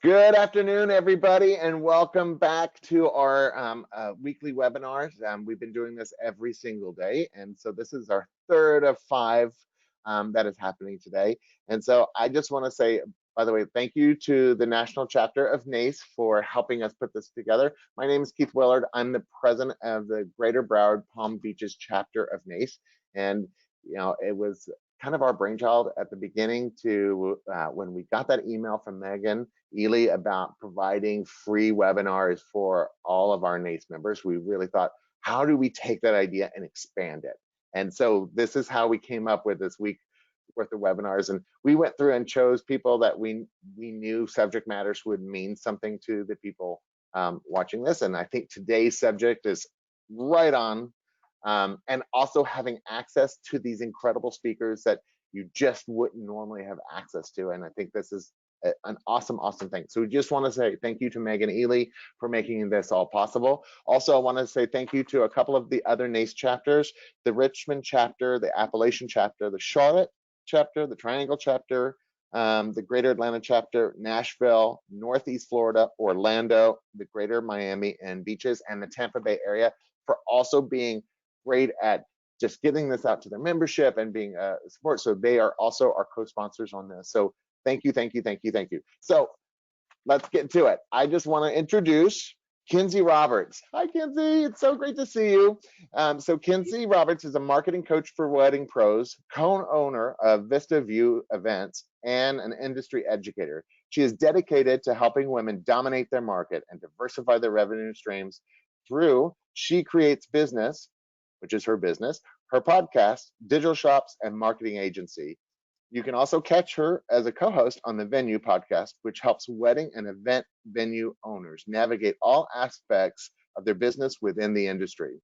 Good afternoon, everybody, and welcome back to our weekly webinars. We've been doing this every single day, and so this is our third of five that is happening today. And so I just want to say, by the way, thank you to the national chapter of NACE for helping us put this together. My name is Keith Willard. I'm the president of the Greater Broward Palm Beaches chapter of NACE, and it was kind of our brainchild at the beginning to when we got that email from Megan Ely about providing free webinars for all of our NACE members. We really thought, how do we take that idea and expand it? And so this is how we came up with this week worth of webinars. And we went through and chose people that we knew subject matters would mean something to the people watching this. And I think today's subject is right on. And also having access to these incredible speakers that you just wouldn't normally have access to. And I think this is an awesome thing. So we just want to say thank you to Megan Ely for making this all possible. Also, I want to say thank you to a couple of the other NACE chapters, the Richmond chapter, the Appalachian chapter, the Charlotte chapter, the Triangle chapter, the Greater Atlanta chapter, Nashville, Northeast Florida, Orlando, the Greater Miami and Beaches, and the Tampa Bay area for also being great at just getting this out to their membership and being a support. So they are also our co-sponsors on this. So thank you. So let's get to it. I just want to introduce Kinsey Roberts. Hi, Kinsey. It's so great to see you. So Kinsey Roberts is a marketing coach for wedding pros, co-owner of Vista View Events, and an industry educator. She is dedicated to helping women dominate their market and diversify their revenue streams through She Creates Business, which is her business, her podcast, digital shops, and marketing agency. You can also catch her as a co-host on the Venue podcast, which helps wedding and event venue owners navigate all aspects of their business within the industry.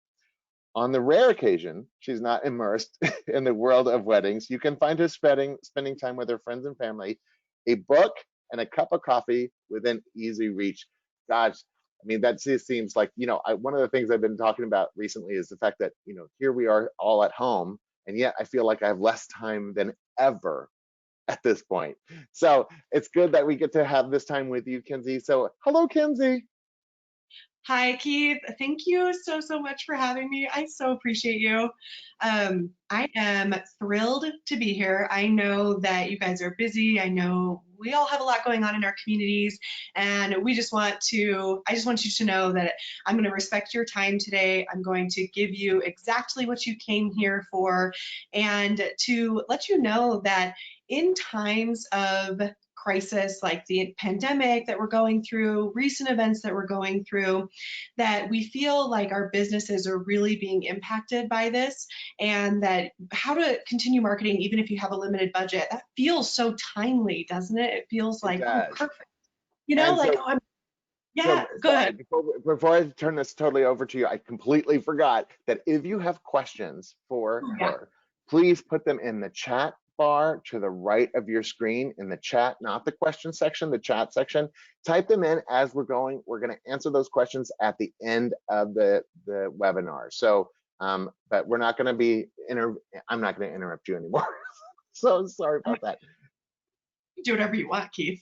On the rare occasion she's not immersed in the world of weddings, you can find her spending time with her friends and family, a book, and a cup of coffee within easy reach. Gosh, I mean, that just seems like, one of the things I've been talking about recently is the fact that, here we are all at home, and yet I feel like I have less time than ever at this point. So it's good that we get to have this time with you, Kinsey. So hello, Kinsey. Hi, Keith. Thank you so much for having me. I so appreciate you. I am thrilled to be here. I know that you guys are busy. I know we all have a lot going on in our communities, and I just want you to know that I'm going to respect your time today. I'm going to give you exactly what you came here for, and to let you know that in times of crisis like the pandemic that we're going through, recent events that we're going through, that we feel like our businesses are really being impacted by this, and that how to continue marketing even if you have a limited budget. That feels so timely, doesn't it? It feels like, oh, perfect. Go ahead. Before I turn this totally over to you, I completely forgot that if you have questions for her, please put them in the chat bar to the right of your screen, in the chat, not the question section, the chat section. Type them in as we're going. We're going to answer those questions at the end of the webinar. So, but we're not going to be, I'm not going to interrupt you anymore. So sorry about that. Do whatever you want, Keith.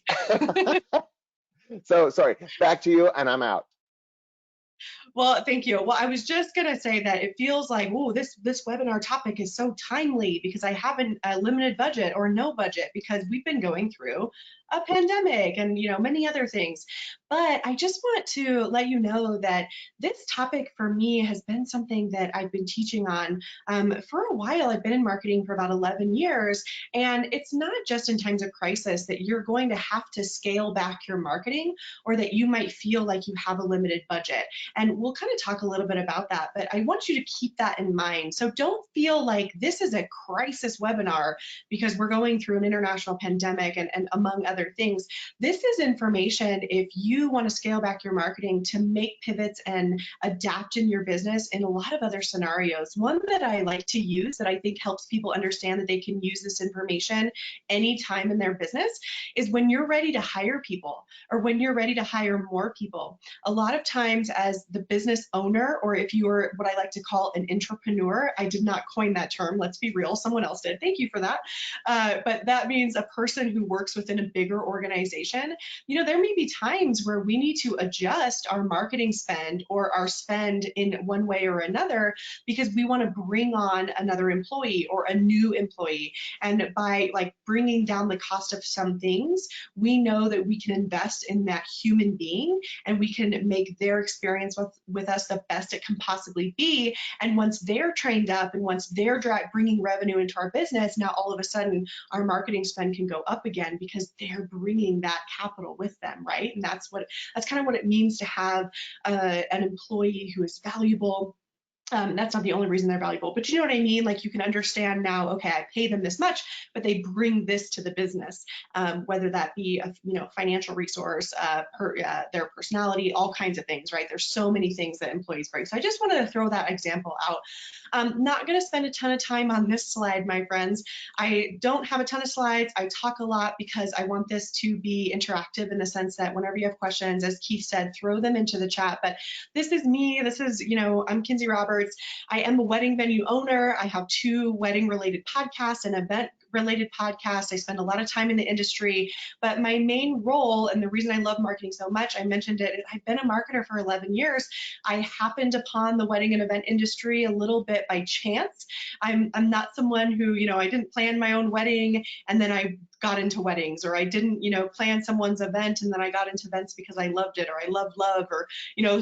So sorry, back to you, and I'm out. Well, thank you. Well, I was just going to say that it feels like, oh, this webinar topic is so timely because I have a limited budget or no budget because we've been going through a pandemic and, many other things. But I just want to let you know that this topic for me has been something that I've been teaching on for a while. I've been in marketing for about 11 years, and it's not just in times of crisis that you're going to have to scale back your marketing or that you might feel like you have a limited budget. And we'll kind of talk a little bit about that, but I want you to keep that in mind. So don't feel like this is a crisis webinar because we're going through an international pandemic and among other things. This is information if you want to scale back your marketing to make pivots and adapt in your business in a lot of other scenarios. One that I like to use that I think helps people understand that they can use this information anytime in their business is when you're ready to hire people or when you're ready to hire more people. A lot of times as the business owner, or if you're what I like to call an entrepreneur, I did not coin that term, let's be real, someone else did, thank you for that. But that means a person who works within a big bigger organization, there may be times where we need to adjust our marketing spend or our spend in one way or another because we want to bring on another employee or a new employee. And by like bringing down the cost of some things, we know that we can invest in that human being and we can make their experience with us the best it can possibly be. And once they're trained up and once they're bringing revenue into our business, now all of a sudden our marketing spend can go up again because they're bringing that capital with them, right? And that's kind of what it means to have an employee who is valuable. That's not the only reason they're valuable, but you know what I mean? Like you can understand now, okay, I pay them this much, but they bring this to the business, whether that be a financial resource, their personality, all kinds of things, right? There's so many things that employees bring. So I just wanted to throw that example out. I'm not going to spend a ton of time on this slide, my friends. I don't have a ton of slides. I talk a lot because I want this to be interactive in the sense that whenever you have questions, as Keith said, throw them into the chat. But this is me. This is, I'm Kinsey Roberts. I am a wedding venue owner. I have 2 wedding related podcasts and event related podcasts. I spend a lot of time in the industry, but my main role and the reason I love marketing so much, I mentioned it, I've been a marketer for 11 years. I happened upon the wedding and event industry a little bit by chance. I'm not someone who, I didn't plan my own wedding and then I got into weddings, or I didn't, plan someone's event and then I got into events because I loved it, or I loved love, or,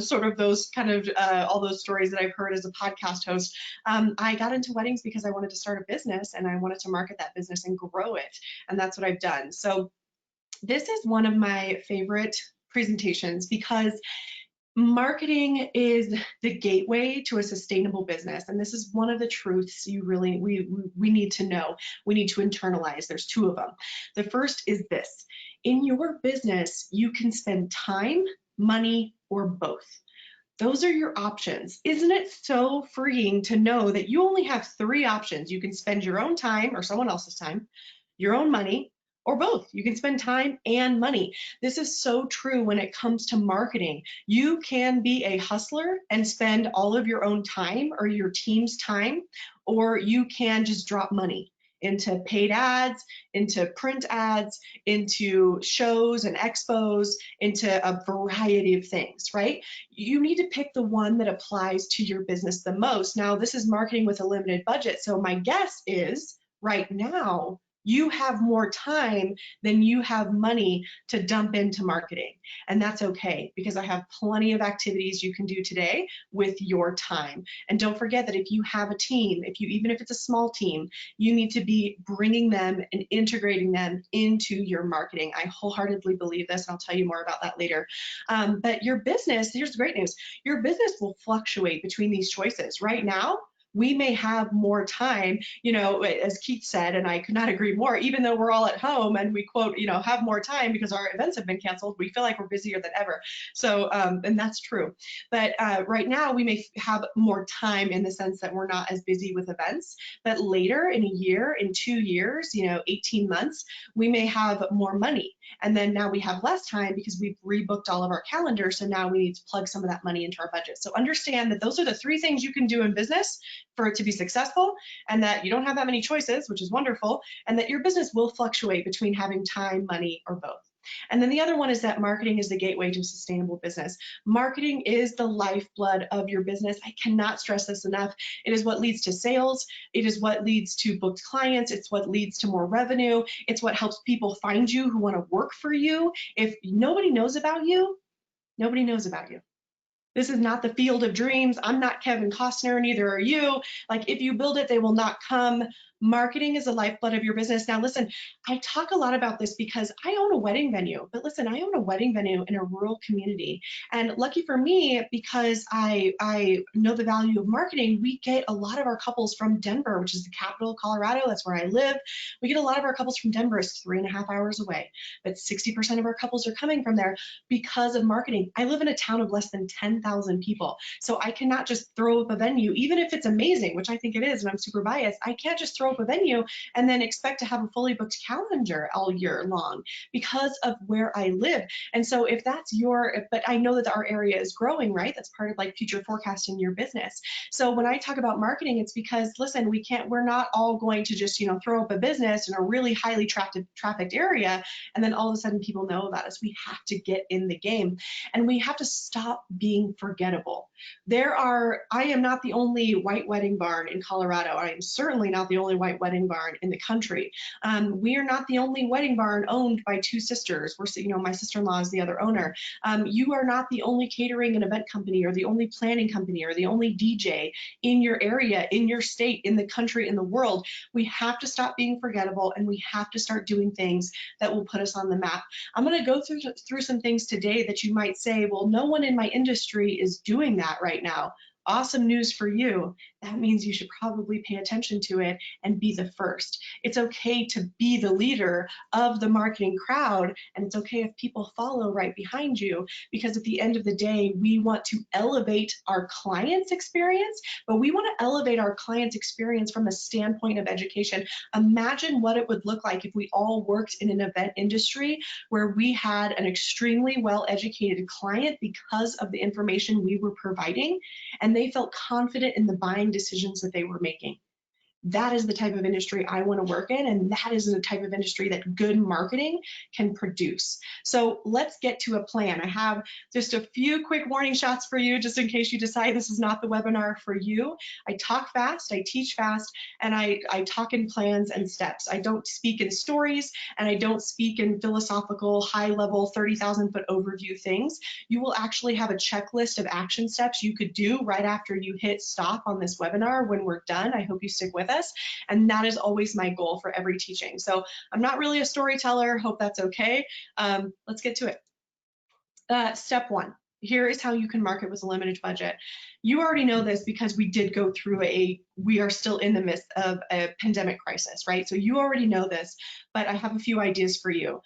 sort of those kind of, all those stories that I've heard as a podcast host. I got into weddings because I wanted to start a business and I wanted to market that business and grow it. And that's what I've done. So this is one of my favorite presentations because marketing is the gateway to a sustainable business. And this is one of the truths we need to know. We need to internalize. There's 2 of them. The first is this: in your business, you can spend time, money, or both. Those are your options. Isn't it so freeing to know that you only have 3 options? You can spend your own time or someone else's time, your own money, or both. You can spend time and money. This is so true when it comes to marketing. You can be a hustler and spend all of your own time or your team's time, or you can just drop money into paid ads, into print ads, into shows and expos, into a variety of things, right? You need to pick the one that applies to your business the most. Now, this is marketing with a limited budget. So my guess is right now, you have more time than you have money to dump into marketing. And that's okay, because I have plenty of activities you can do today with your time. And don't forget that if you have a team, even if it's a small team, you need to be bringing them and integrating them into your marketing. I wholeheartedly believe this, and I'll tell you more about that later. But your business, here's the great news, your business will fluctuate between these choices. Right now, we may have more time, as Keith said, and I could not agree more, even though we're all at home and we quote, have more time because our events have been canceled, we feel like we're busier than ever. So, and that's true. But right now we may have more time in the sense that we're not as busy with events, but later in a year, in 2 years, 18 months, we may have more money. And then now we have less time because we've rebooked all of our calendars. So now we need to plug some of that money into our budget. So understand that those are the 3 things you can do in business for it to be successful, and that you don't have that many choices, which is wonderful, and that your business will fluctuate between having time, money, or both. And then the other one is that marketing is the gateway to sustainable business. Marketing is the lifeblood of your business. I cannot stress this enough. It is what leads to sales. It is what leads to booked clients. It's what leads to more revenue. It's what helps people find you who want to work for you. If nobody knows about you, nobody knows about you. This is not the field of dreams. I'm not Kevin Costner, neither are you. Like, if you build it, they will not come. Marketing is the lifeblood of your business. Now, listen, I talk a lot about this because I own a wedding venue, but listen, I own a wedding venue in a rural community. And lucky for me, because I know the value of marketing, we get a lot of our couples from Denver, which is the capital of Colorado. That's where I live. We get a lot of our couples from Denver. It's 3.5 hours away, but 60% of our couples are coming from there because of marketing. I live in a town of less than 10,000 10,000 people. So I cannot just throw up a venue, even if it's amazing, which I think it is, and I'm super biased. I can't just throw up a venue and then expect to have a fully booked calendar all year long because of where I live. And so if that's but I know that our area is growing, right? That's part of like future forecasting your business. So when I talk about marketing, it's because, listen, we're not all going to just, throw up a business in a really highly trafficked area and then all of a sudden people know about us. We have to get in the game and we have to stop being forgettable. I am not the only white wedding barn in Colorado. I am certainly not the only white wedding barn in the country. We are not the only wedding barn owned by two sisters. My sister-in-law is the other owner. You are not the only catering and event company or the only planning company or the only DJ in your area, in your state, in the country, in the world. We have to stop being forgettable and we have to start doing things that will put us on the map. I'm going to go through some things today that you might say, well, no one in my industry is doing that right now. Awesome news for you. That means you should probably pay attention to it and be the first. It's okay to be the leader of the marketing crowd, and it's okay if people follow right behind you, because at the end of the day, we want to elevate our clients' experience, but we want to elevate our clients' experience from a standpoint of education. Imagine what it would look like if we all worked in an event industry where we had an extremely well-educated client because of the information we were providing, and they felt confident in the buying decisions that they were making. That is the type of industry I want to work in, and that is the type of industry that good marketing can produce. So let's get to a plan. I have just a few quick warning shots for you, just in case you decide this is not the webinar for you. I talk fast, I teach fast, and I talk in plans and steps. I don't speak in stories, and I don't speak in philosophical, high-level, 30,000-foot overview things. You will actually have a checklist of action steps you could do right after you hit stop on this webinar when we're done. I hope you stick with us. And that is always my goal for every teaching. So I'm not really a storyteller. Hope that's okay. Let's get to it. Step one. Here is how you can market with a limited budget. You already know this because we did go through we are still in the midst of a pandemic crisis, right? So you already know this, but I have a few ideas for you.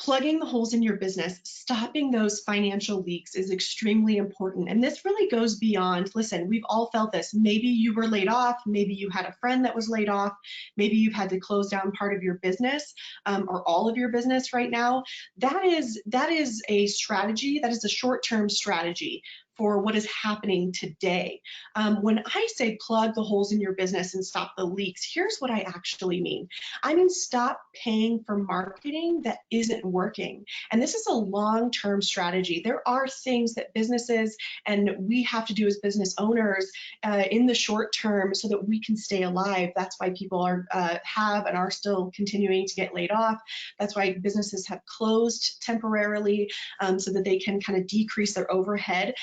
Plugging the holes in your business, stopping those financial leaks is extremely important. And this really goes beyond, listen, we've all felt this. Maybe you were laid off, maybe you had a friend that was laid off, maybe you've had to close down part of your business or all of your business right now. That is a strategy, that is a short-term strategy for what is happening today. When I say plug the holes in your business and stop the leaks, here's what I actually mean. I mean, stop paying for marketing that isn't working. And this is a long-term strategy. There are things that businesses and we have to do as business owners in the short term so that we can stay alive. That's why people have and are still continuing to get laid off. That's why businesses have closed temporarily so that they can kind of decrease their overhead.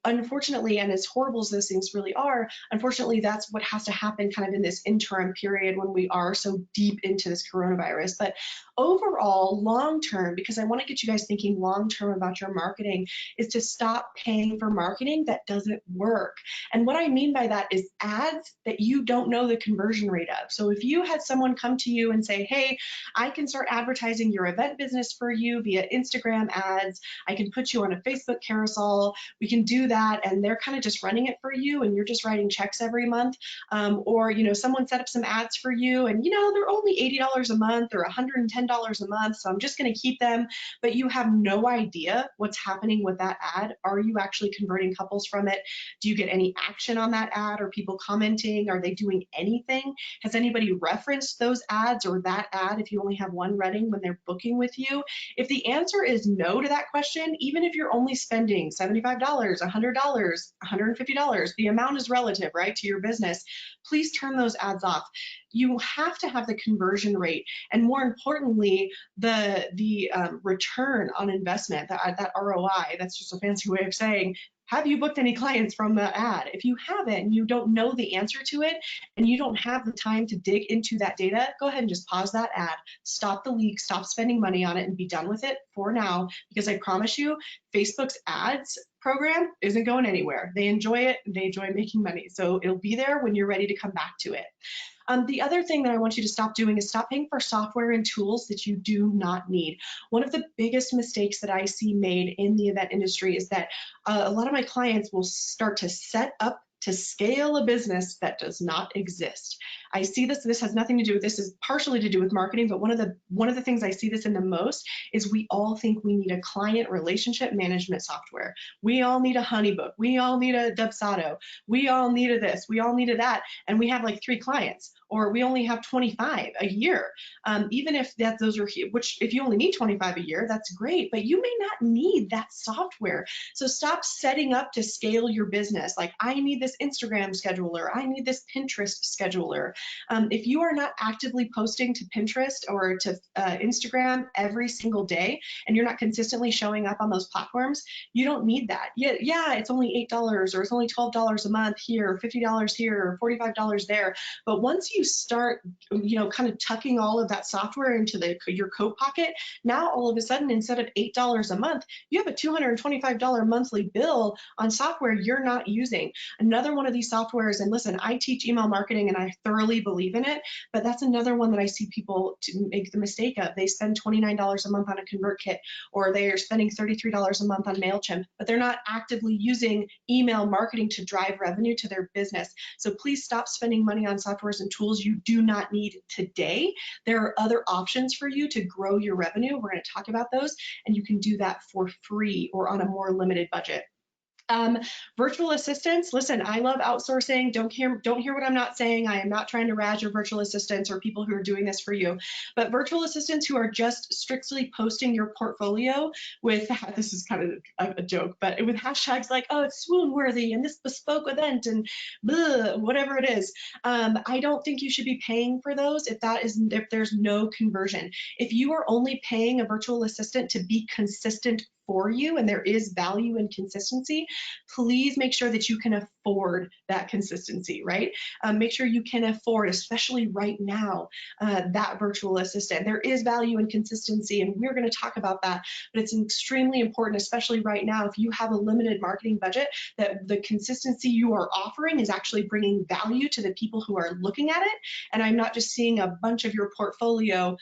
Unfortunately, and as horrible as those things really are, unfortunately, that's what has to happen kind of in this interim period when we are so deep into this coronavirus. But overall, long-term, because I want to get you guys thinking long-term about your marketing, is to stop paying for marketing that doesn't work. And what I mean by that is ads that you don't know the conversion rate of. So if you had someone come to you and say, hey, I can start advertising your event business for you via Instagram ads, I can put you on a Facebook carousel, we can do that, and they're kind of just running it for you and you're just writing checks every month, or someone set up some ads for you and they're only $80 a month or $110 a month, so I'm just going to keep them, but you have no idea what's happening with that ad. Are you actually converting couples from it? Do you get any action on that ad? Are people commenting? Are they doing anything? Has anybody referenced those ads or that ad if you only have one running when they're booking with you? If the answer is no to that question, even if you're only spending $75, $100, $150, the amount is relative, right, to your business, please turn those ads off. You have to have the conversion rate, and more importantly, the return on investment, that ROI. That's just a fancy way of saying, have you booked any clients from the ad? If you haven't and you don't know the answer to it and you don't have the time to dig into that data, go ahead and just pause that ad, stop the leak, stop spending money on it, and be done with it for now, because I promise you, Facebook's ads program isn't going anywhere. They enjoy it, they enjoy making money. So it'll be there when you're ready to come back to it. The other thing that I want you to stop doing is stop paying for software and tools that you do not need. One of the biggest mistakes that I see made in the event industry is that a lot of my clients will start to set up to scale a business that does not exist. I see this has nothing to do with this, is partially to do with marketing, but one of the things I see this in the most is we all think we need a client relationship management software. We all need a Honeybook. We all need a Dubsado. We all need a this. We all need a that. And we have like 3 clients, or we only have 25 a year. Even if those are, which if you only need 25 a year, that's great, but you may not need that software. So stop setting up to scale your business. Like, I need this Instagram scheduler. I need this Pinterest scheduler. If you are not actively posting to Pinterest or to Instagram every single day, and you're not consistently showing up on those platforms, you don't need that. Yeah, it's only $8 or it's only $12 a month here, $50 here, or $45 there. But once you start, kind of tucking all of that software into your coat pocket, now all of a sudden, instead of $8 a month, you have a $225 monthly bill on software you're not using. Another one of these softwares, and listen, I teach email marketing and I thoroughly believe in it, but that's another one that I see people to make the mistake of. They spend $29 a month on a ConvertKit, or they are spending $33 a month on MailChimp, but they're not actively using email marketing to drive revenue to their business. So please stop spending money on softwares and tools you do not need today. There are other options for you to grow your revenue. We're going to talk about those, and you can do that for free or on a more limited budget. Virtual assistants, listen, I love outsourcing. Don't hear what I'm not saying. I am not trying to razz your virtual assistants or people who are doing this for you, but virtual assistants who are just strictly posting your portfolio with, this is kind of a joke, but with hashtags like, oh, it's swoon worthy and this bespoke event and blah, whatever it is. I don't think you should be paying for those if there's no conversion. If you are only paying a virtual assistant to be consistent for you, and there is value in consistency, please make sure that you can afford that consistency, right? Make sure you can afford, especially right now, that virtual assistant. There is value in consistency, and we're going to talk about that, but it's extremely important, especially right now, if you have a limited marketing budget, that the consistency you are offering is actually bringing value to the people who are looking at it. And I'm not just seeing a bunch of your portfolio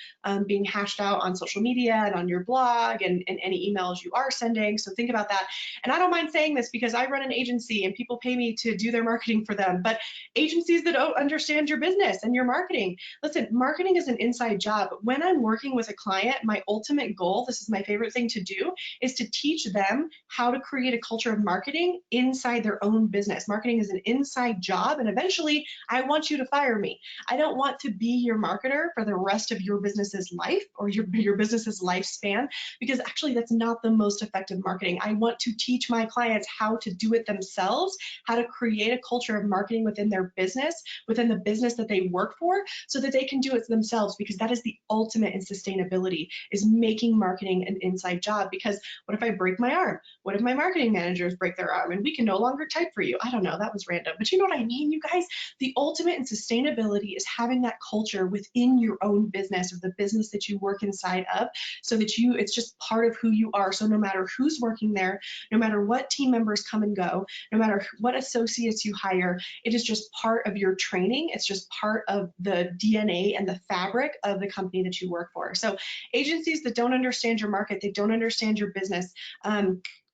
being hashed out on social media and on your blog and any emails you are sending. So think about that. And I don't mind saying this because I run an agency and people pay me to do their marketing for them, but agencies that don't understand your business and your marketing, listen, marketing is an inside job. When I'm working with a client, my ultimate goal, this is my favorite thing to do, is to teach them how to create a culture of marketing inside their own business. Marketing is an inside job, and eventually I want you to fire me. I don't want to be your marketer for the rest of your business's life or your business's lifespan, because actually that's not the most effective marketing. I want to teach my clients how to do it themselves, how to create a culture of marketing within their business, within the business that they work for, so that they can do it themselves, because that is the ultimate in sustainability, is making marketing an inside job. Because what if I break my arm? What if my marketing managers break their arm and we can no longer type for you? I don't know, that was random, but you know what I mean, you guys? The ultimate in sustainability is having that culture within your own business, or the business that you work inside of, so that it's just part of who you are. So no matter who's working there, no matter what team members come and go, no matter what associates you hire, it is just part of your training. It's just part of the DNA and the fabric of the company that you work for. So agencies that don't understand your market, they don't understand your business,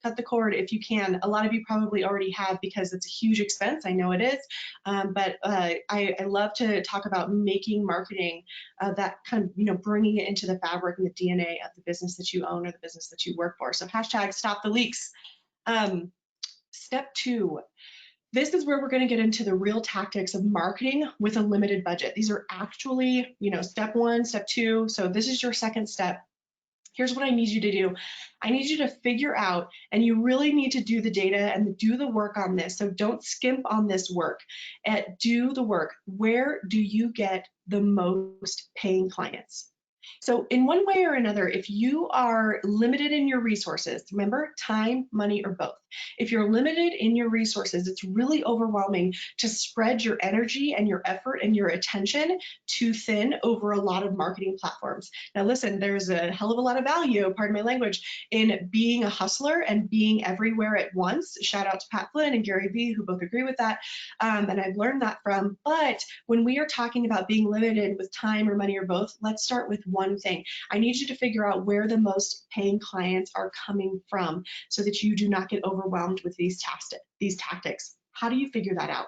cut the cord if you can. A lot of you probably already have, because it's a huge expense. I know it is, but I love to talk about making marketing that kind of, bringing it into the fabric and the DNA of the business that you own or the business that you work for. So hashtag stop the leaks. Step 2. This is where we're going to get into the real tactics of marketing with a limited budget. These are actually, step 1, step 2. So this is your second step. Here's what I need you to do. I need you to figure out, and you really need to do the data and do the work on this. So don't skimp on this work. Do the work. Where do you get the most paying clients? So in one way or another, if you are limited in your resources, remember time, money, or both. If you're limited in your resources, it's really overwhelming to spread your energy and your effort and your attention too thin over a lot of marketing platforms. Now listen, there's a hell of a lot of value, pardon my language, in being a hustler and being everywhere at once. Shout out to Pat Flynn and Gary Vee, who both agree with that. And I've learned that from. But when we are talking about being limited with time or money or both, let's start with one thing. I need you to figure out where the most paying clients are coming from so that you do not get overwhelmed with these tactics. How do you figure that out?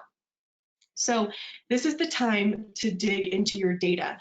So this is the time to dig into your data.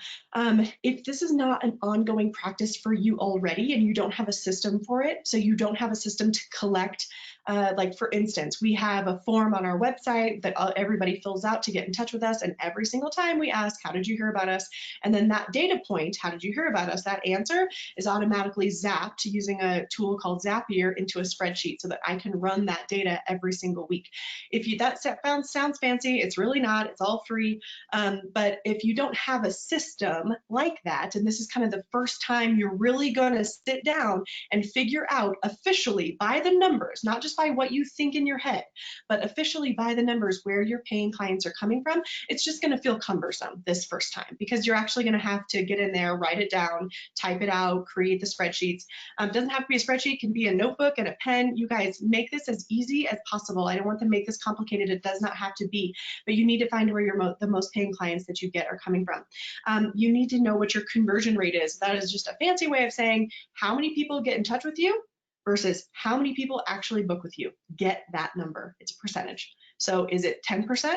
If this is not an ongoing practice for you already and you don't have a system for it, so you don't have a system to collect, like for instance, we have a form on our website that everybody fills out to get in touch with us, and every single time we ask, how did you hear about us? And then that data point, how did you hear about us? That answer is automatically zapped using a tool called Zapier into a spreadsheet so that I can run that data every single week. If you that sounds fancy, it's really not. It's all free. But if you don't have a system like that, and this is kind of the first time you're really going to sit down and figure out officially by the numbers, not just by what you think in your head, but officially by the numbers where your paying clients are coming from, it's just going to feel cumbersome this first time because you're actually going to have to get in there, write it down, type it out, create the spreadsheets. It doesn't have to be a spreadsheet, it can be a notebook and a pen. You guys make this as easy as possible. I don't want to make this complicated. It does not have to be, but you need to find where the most paying clients that you get are coming from. You need to know what your conversion rate is. That is just a fancy way of saying how many people get in touch with you versus how many people actually book with you. Get that number. It's a percentage. So is it 10%?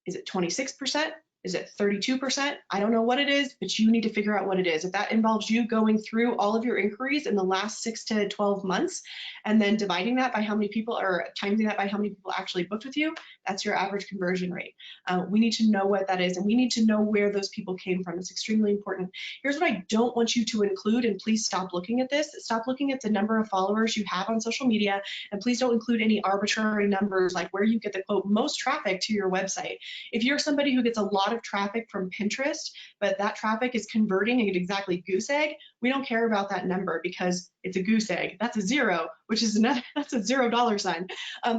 Is it 26%? Is it 32%? I don't know what it is, but you need to figure out what it is. If that involves you going through all of your inquiries in the last 6 to 12 months and then dividing that by how many people, or timing that by how many people actually booked with you, that's your average conversion rate. We need to know what that is, and we need to know where those people came from. It's extremely important. Here's what I don't want you to include, and please stop looking at this. Stop looking at the number of followers you have on social media, and please don't include any arbitrary numbers like where you get the quote most traffic to your website. If you're somebody who gets a lot of traffic from Pinterest, but that traffic is converting at exactly goose egg, we don't care about that number because it's a goose egg. That's a zero, which is that's a $0 sign.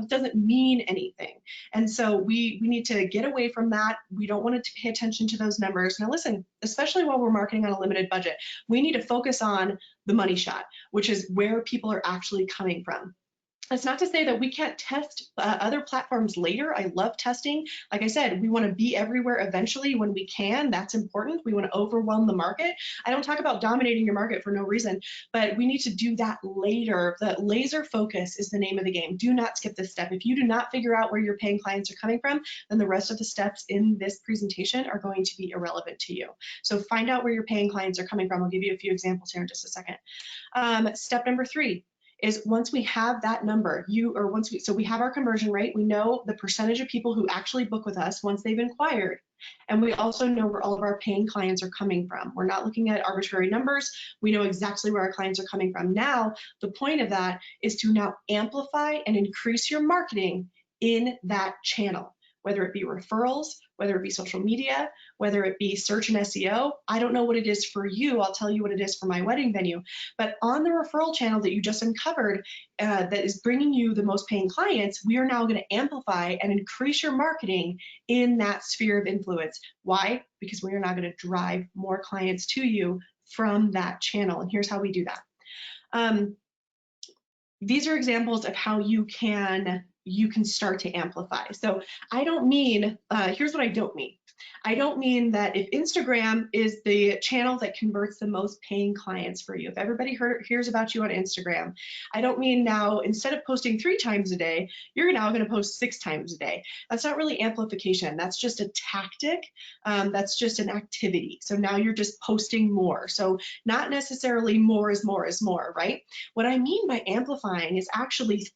Doesn't mean anything. And so we need to get away from that. We don't want to pay attention to those numbers. Now listen, especially while we're marketing on a limited budget, we need to focus on the money shot, which is where people are actually coming from. That's not to say that we can't test other platforms later. I love testing. Like I said, we want to be everywhere eventually when we can. That's important. We want to overwhelm the market. I don't talk about dominating your market for no reason, but we need to do that later. The laser focus is the name of the game. Do not skip this step. If you do not figure out where your paying clients are coming from, then the rest of the steps in this presentation are going to be irrelevant to you. So find out where your paying clients are coming from. I'll give you a few examples here in just a second. Step number 3. Is once we have that number, so we have our conversion rate, we know the percentage of people who actually book with us once they've inquired, and we also know where all of our paying clients are coming from. We're not looking at arbitrary numbers. We know exactly where our clients are coming from. Now, the point of that is to now amplify and increase your marketing in that channel, whether it be referrals, whether it be social media, whether it be search and SEO. I don't know what it is for you. I'll tell you what it is for my wedding venue. But on the referral channel that you just uncovered that is bringing you the most paying clients, we are now going to amplify and increase your marketing in that sphere of influence. Why? Because we are now going to drive more clients to you from that channel. And here's how we do that. These are examples of how you can start to amplify. So I don't mean, here's what I don't mean. I don't mean that if Instagram is the channel that converts the most paying clients for you, if everybody hears about you on Instagram, I don't mean now instead of posting 3 times a day, you're now going to post 6 times a day. That's not really amplification. That's just a tactic. That's just an activity. So now you're just posting more. So not necessarily more is more is more, right? What I mean by amplifying is actually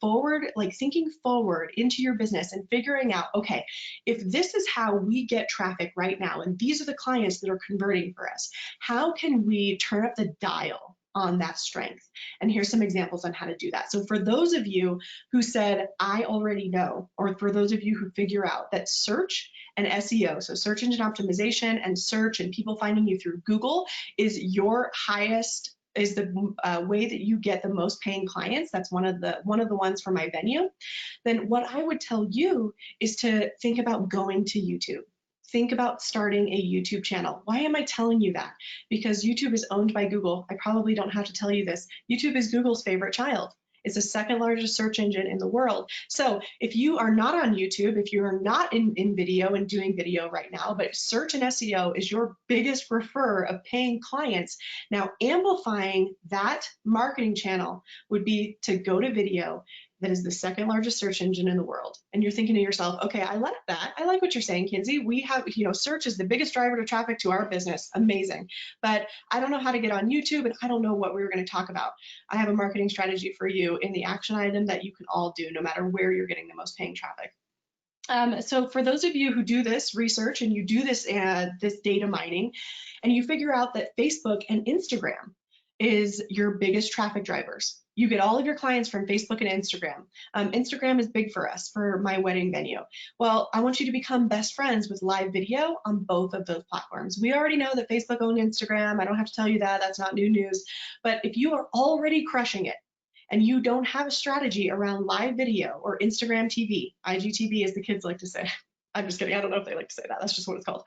thinking forward into your business and figuring out, okay, if this is how we get traffic right now, and these are the clients that are converting for us, how can we turn up the dial on that strength. And here's some examples on how to do that. So for those of you who said, I already know, or for those of you who figure out that search and SEO, so search engine optimization and search and people finding you through Google is your highest, is the way that you get the most paying clients. That's one of the ones for my venue. Then what I would tell you is to think about going to YouTube. Think about starting a YouTube channel. Why am I telling you that? Because YouTube is owned by Google. I probably don't have to tell you this. YouTube is Google's favorite child. It's the second largest search engine in the world. So if you are not on YouTube, if you are not in video and doing video right now, but search and SEO is your biggest referrer of paying clients, now amplifying that marketing channel would be to go to video. That is the second largest search engine in the world. And you're thinking to yourself, okay, I like that. I like what you're saying, Kinsey. We have, search is the biggest driver to traffic to our business. Amazing. But I don't know how to get on YouTube and I don't know what we were going to talk about. I have a marketing strategy for you in the action item that you can all do no matter where you're getting the most paying traffic. So for those of you who do this research and you do this data mining and you figure out that Facebook and Instagram is your biggest traffic drivers. You get all of your clients from Facebook and Instagram. Instagram is big for us, for my wedding venue. Well, I want you to become best friends with live video on both of those platforms. We already know that Facebook owns Instagram. I don't have to tell you that. That's not new news. But if you are already crushing it, and you don't have a strategy around live video or Instagram TV, IGTV as the kids like to say. I'm just kidding, I don't know if they like to say that, that's just what it's called.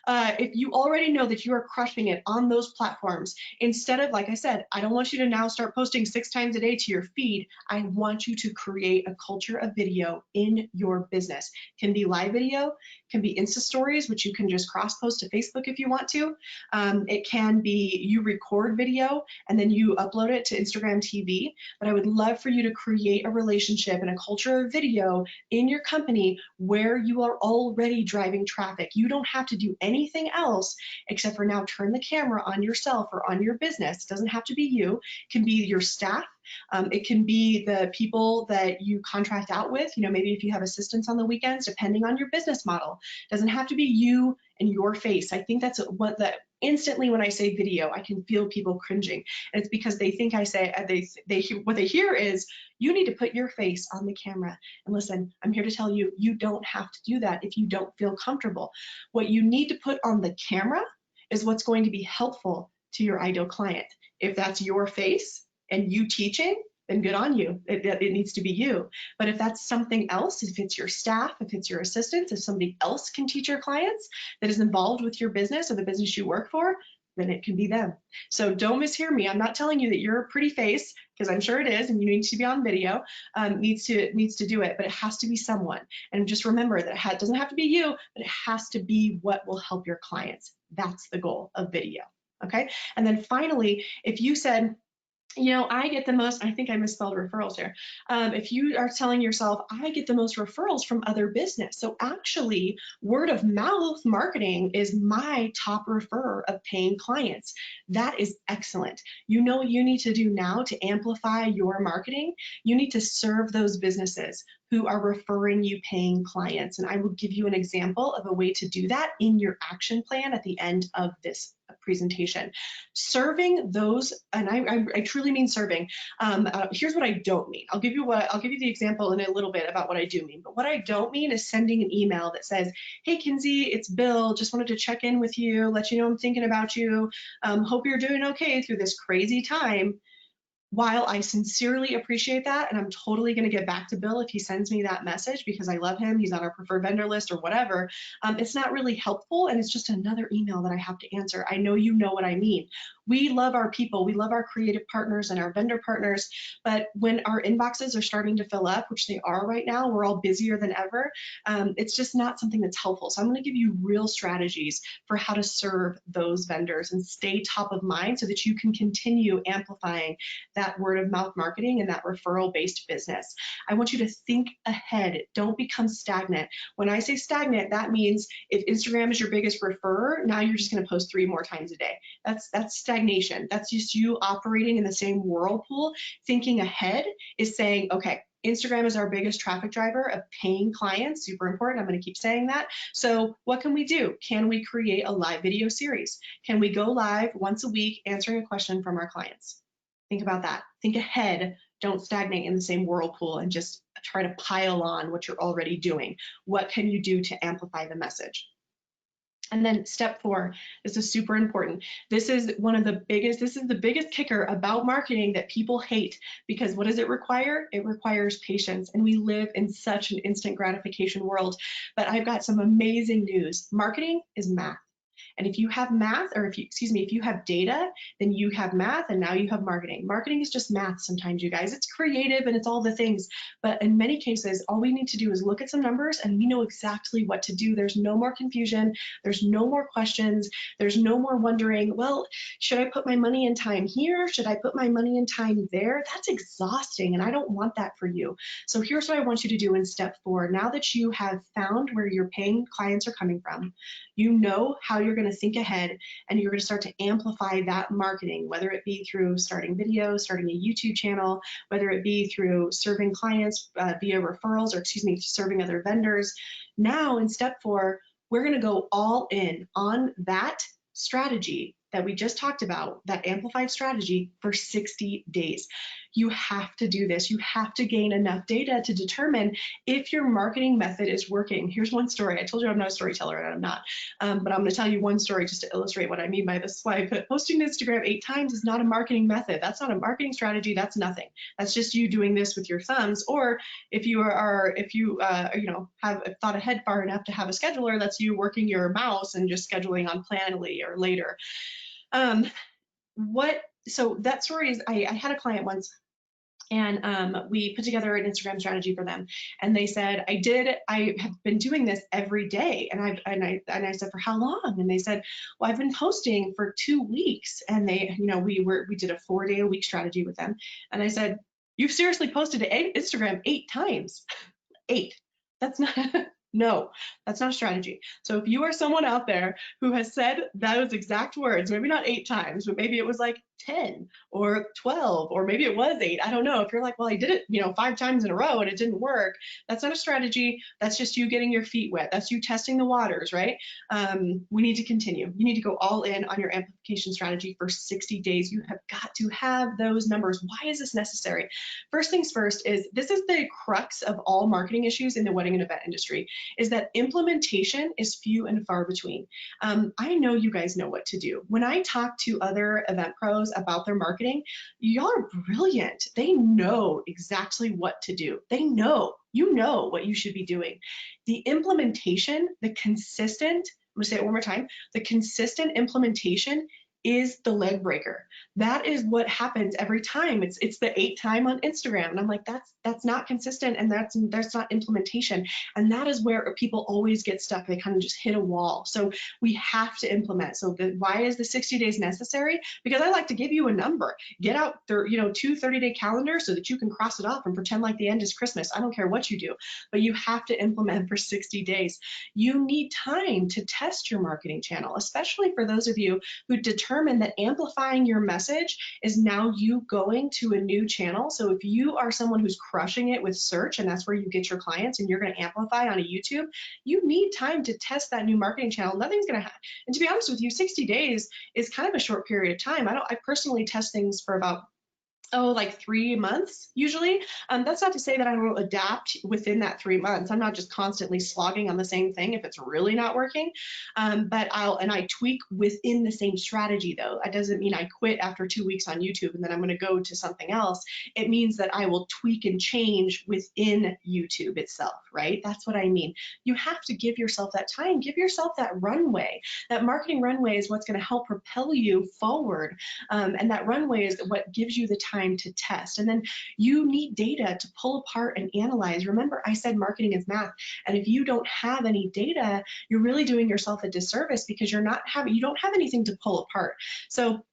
If you already know that you are crushing it on those platforms, instead of, like I said, I don't want you to now start posting 6 times a day to your feed, I want you to create a culture of video in your business. Can be live video, can be Insta stories, which you can just cross post to Facebook if you want to. It can be you record video and then you upload it to Instagram TV, but I would love for you to create a relationship and a culture of video in your company where you are already driving traffic. You don't have to do anything else except for now turn the camera on yourself or on your business. It doesn't have to be you. It can be your staff. It can be the people that you contract out with, maybe if you have assistants on the weekends, depending on your business model. It doesn't have to be you and your face. I think that's what that instantly when I say video, I can feel people cringing. And it's because they think I say, what they hear is, you need to put your face on the camera. And listen, I'm here to tell you, you don't have to do that if you don't feel comfortable. What you need to put on the camera is what's going to be helpful to your ideal client. If that's your face and you teaching, then good on you. It needs to be you. But if that's something else, if it's your staff, if it's your assistants, if somebody else can teach your clients that is involved with your business or the business you work for, then it can be them. So don't mishear me. I'm not telling you that your pretty face, because I'm sure it is, and you need to be on video, needs to do it, but it has to be someone. And just remember that it doesn't have to be you, but it has to be what will help your clients. That's the goal of video. Okay. And then finally, if you said, I get the most, I think I misspelled referrals here. If you are telling yourself, I get the most referrals from other business. So actually, word of mouth marketing is my top referrer of paying clients. That is excellent. You know what you need to do now to amplify your marketing? You need to serve those businesses who are referring you paying clients. And I will give you an example of a way to do that in your action plan at the end of this presentation. Serving those, and I truly mean serving. Here's what I don't mean. I'll give you the example in a little bit about what I do mean. But what I don't mean is sending an email that says, "Hey Kinsey, it's Bill. Just wanted to check in with you, let you know I'm thinking about you. Hope you're doing okay through this crazy time." While I sincerely appreciate that, and I'm totally going to get back to Bill if he sends me that message because I love him, he's on our preferred vendor list or whatever, it's not really helpful and it's just another email that I have to answer. I know you know what I mean. We love our people, we love our creative partners and our vendor partners, but when our inboxes are starting to fill up, which they are right now, we're all busier than ever, it's just not something that's helpful. So I'm going to give you real strategies for how to serve those vendors and stay top of mind so that you can continue amplifying that word of mouth marketing and that referral based business. I want you to think ahead. Don't become stagnant. When I say stagnant, that means if Instagram is your biggest referrer, now you're just going to post 3 more times a day. That's stagnation. That's just you operating in the same whirlpool. Thinking ahead is saying, okay, Instagram is our biggest traffic driver of paying clients, super important. I'm going to keep saying that. So what can we do? Can we create a live video series? Can we go live once a week answering a question from our clients? Think about that. Think ahead. Don't stagnate in the same whirlpool and just try to pile on what you're already doing. What can you do to amplify the message? And then step 4, this is super important. This is the biggest kicker about marketing that people hate, because what does it require? It requires patience. And we live in such an instant gratification world. But I've got some amazing news. Marketing is math. And if you have math, or if you have data, then you have math, and now you have marketing. Marketing is just math sometimes, you guys. It's creative and it's all the things. But in many cases, all we need to do is look at some numbers and we know exactly what to do. There's no more confusion. There's no more questions. There's no more wondering, well, should I put my money and time here? Should I put my money and time there? That's exhausting, and I don't want that for you. So here's what I want you to do in step 4. Now that you have found where your paying clients are coming from, you know how you're going to think ahead, and you're going to start to amplify that marketing, whether it be through starting videos, starting a YouTube channel, whether it be through serving clients via referrals, or serving other vendors. Now in step 4, we're going to go all in on that strategy that we just talked about, that amplified strategy, for 60 days. You have to do this. You have to gain enough data to determine if your marketing method is working. Here's one story. I told you I'm not a storyteller, and I'm not, but I'm going to tell you one story just to illustrate what I mean by this. Why I put posting to Instagram 8 times is not a marketing method. That's not a marketing strategy. That's nothing. That's just you doing this with your thumbs. Or if you have thought ahead far enough to have a scheduler, that's you working your mouse and just scheduling on Planoly or later. So that story is, I had a client once, and we put together an Instagram strategy for them, and they said, I have been doing this every day. And I said, for how long? And they said, well, I've been posting for 2 weeks. And they, we did a 4-day-a-week strategy with them. And I said, you've seriously posted to Instagram 8 times. 8. That's not, no, that's not a strategy. So if you are someone out there who has said those exact words, maybe not 8 times, but maybe it was like 10 or 12, or maybe it was 8. I don't know. If you're like, well, I did it, 5 times in a row and it didn't work, that's not a strategy. That's just you getting your feet wet. That's you testing the waters, right? We need to continue. You need to go all in on your amplification strategy for 60 days. You have got to have those numbers. Why is this necessary? First things first is, this is the crux of all marketing issues in the wedding and event industry, is that implementation is few and far between. I know you guys know what to do. When I talk to other event pros about their marketing, y'all are brilliant. They know exactly what to do. You know what you should be doing. The implementation, I'm gonna say it one more time, the consistent implementation is the leg breaker. That is what happens every time. It's the 8th time on Instagram, and I'm like, that's not consistent, and that's not implementation. And that is where people always get stuck. They kind of just hit a wall. So we have to implement. So why is the 60 days necessary? Because I like to give you a number. Get out there, 2 30-day calendars so that you can cross it off and pretend like the end is Christmas. I don't care what you do, but you have to implement for 60 days. You need time to test your marketing channel, especially for those of you who determine that amplifying your message is now you going to a new channel. So if you are someone who's crushing it with search, and that's where you get your clients, and you're going to amplify on a YouTube, you need time to test that new marketing channel. Nothing's going to happen. And to be honest with you, 60 days is kind of a short period of time. I personally test things for about like 3 months usually. That's not to say that I will adapt within that 3 months. I'm not just constantly slogging on the same thing if it's really not working. But I tweak within the same strategy though. That doesn't mean I quit after 2 weeks on YouTube and then I'm going to go to something else. It means that I will tweak and change within YouTube itself, right? That's what I mean. You have to give yourself that time, give yourself that runway. That marketing runway is what's going to help propel you forward. And that runway is what gives you the time to test. And then you need data to pull apart and analyze. Remember, I said marketing is math. And if you don't have any data, you're really doing yourself a disservice, because you don't have anything to pull apart. So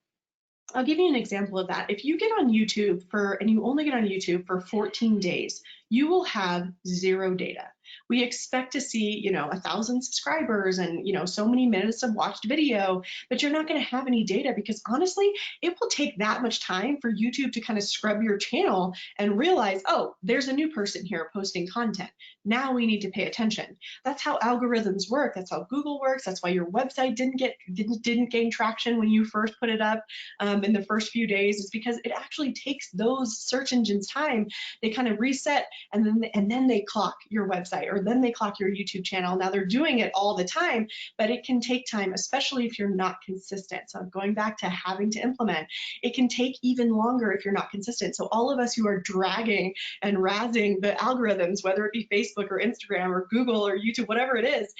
I'll give you an example of that. If you get on YouTube and you only get on YouTube for 14 days, you will have 0 data. We expect to see, 1,000 subscribers and, so many minutes of watched video, but you're not going to have any data because honestly, it will take that much time for YouTube to kind of scrub your channel and realize, oh, there's a new person here posting content. Now we need to pay attention. That's how algorithms work. That's how Google works. That's why your website didn't gain traction when you first put it up in the first few days. It's because it actually takes those search engines time. They kind of reset and then they clock your website or then they clock your YouTube channel. Now they're doing it all the time, but it can take time, especially if you're not consistent. So going back to having to implement, it can take even longer if you're not consistent. So all of us who are dragging and razzing the algorithms, whether it be Facebook or Instagram or Google or YouTube, whatever it is,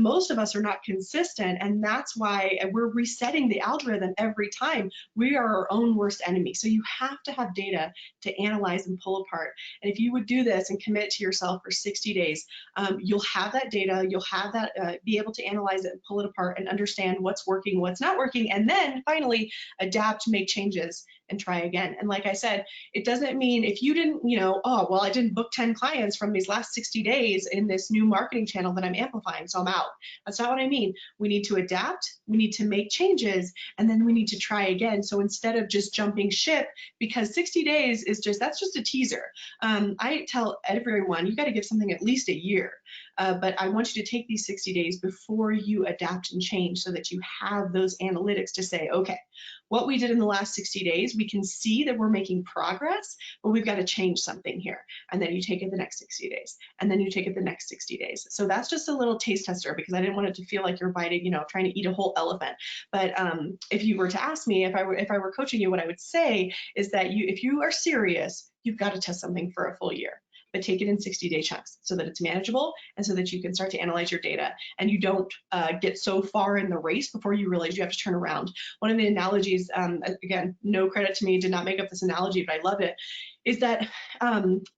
most of us are not consistent, and that's why we're resetting the algorithm every time. We are our own worst enemy. So you have to have data to analyze and pull apart. And if you would do this and commit to yourself for 60 days, you'll have that data, you'll have that, be able to analyze it and pull it apart and understand what's working, what's not working, and then finally adapt, make changes, and try again. And like I said, it doesn't mean if you didn't, oh, well, I didn't book 10 clients from these last 60 days in this new marketing channel that I'm amplifying, so I'm out. That's not what I mean. We need to adapt, we need to make changes, and then we need to try again. So instead of just jumping ship, because 60 days is that's just a teaser. I tell everyone, you got to give something at least a year. But I want you to take these 60 days before you adapt and change so that you have those analytics to say, okay, what we did in the last 60 days, we can see that we're making progress, but we've got to change something here. And then you take it the next 60 days, and then you take it the next 60 days. So that's just a little taste tester because I didn't want it to feel like you're biting, trying to eat a whole elephant. But if you were to ask me, if I were coaching you, what I would say is that if you are serious, you've got to test something for a full year. But take it in 60-day chunks so that it's manageable and so that you can start to analyze your data and you don't get so far in the race before you realize you have to turn around. One of the analogies, again, no credit to me, did not make up this analogy, but I love it, is that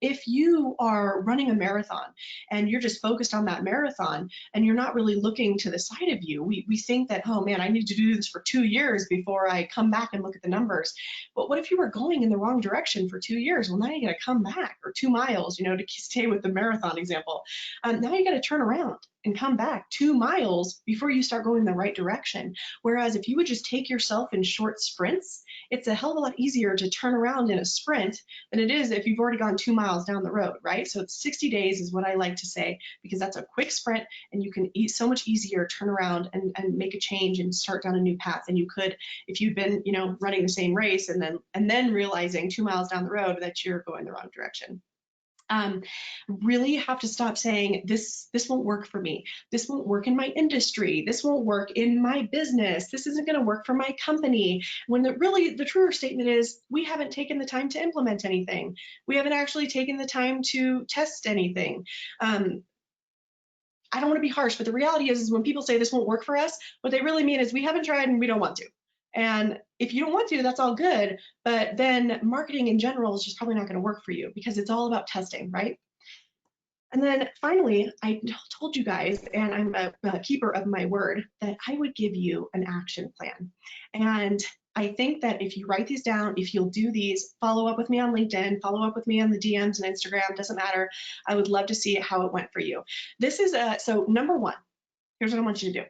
if you are running a marathon and you're just focused on that marathon and you're not really looking to the side of you, we think that, oh man, I need to do this for 2 years before I come back and look at the numbers. But what if you were going in the wrong direction for 2 years? Well, now you got to come back, or 2 miles, to stay with the marathon example. Now you got to turn around and come back 2 miles before you start going in the right direction. Whereas if you would just take yourself in short sprints, it's a hell of a lot easier to turn around in a sprint than it is if you've already gone 2 miles down the road, right? So it's 60 days is what I like to say, because that's a quick sprint and you can so much easier turn around and make a change and start down a new path than you could if you've been, running the same race and then realizing 2 miles down the road that you're going the wrong direction. Really have to stop saying this won't work for me. This won't work in my industry. This won't work in my business. This isn't going to work for my company. When the truer statement is we haven't taken the time to implement anything. We haven't actually taken the time to test anything. I don't want to be harsh, but the reality is when people say this won't work for us, what they really mean is we haven't tried and we don't want to. And if you don't want to, that's all good. But then marketing in general is just probably not going to work for you because it's all about testing, right? And then finally, I told you guys, and I'm a keeper of my word, that I would give you an action plan. And I think that if you write these down, if you'll do these, follow up with me on LinkedIn, follow up with me on the DMs and Instagram, doesn't matter. I would love to see how it went for you. This is, so number one, here's what I want you to do.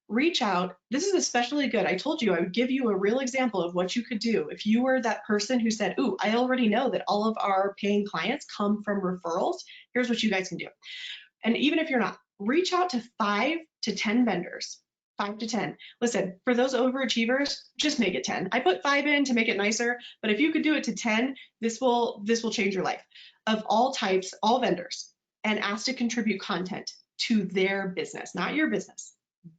Reach out. This is especially good. I told you I would give you a real example of what you could do. If you were that person who said, ooh, I already know that all of our paying clients come from referrals, here's what you guys can do. And even if you're not, reach out to 5 to 10 vendors. 5 to 10. Listen, for those overachievers, just make it 10. I put 5 in to make it nicer, but if you could do it to 10, this will change your life. Of all types, all vendors, and ask to contribute content to their business, not your business.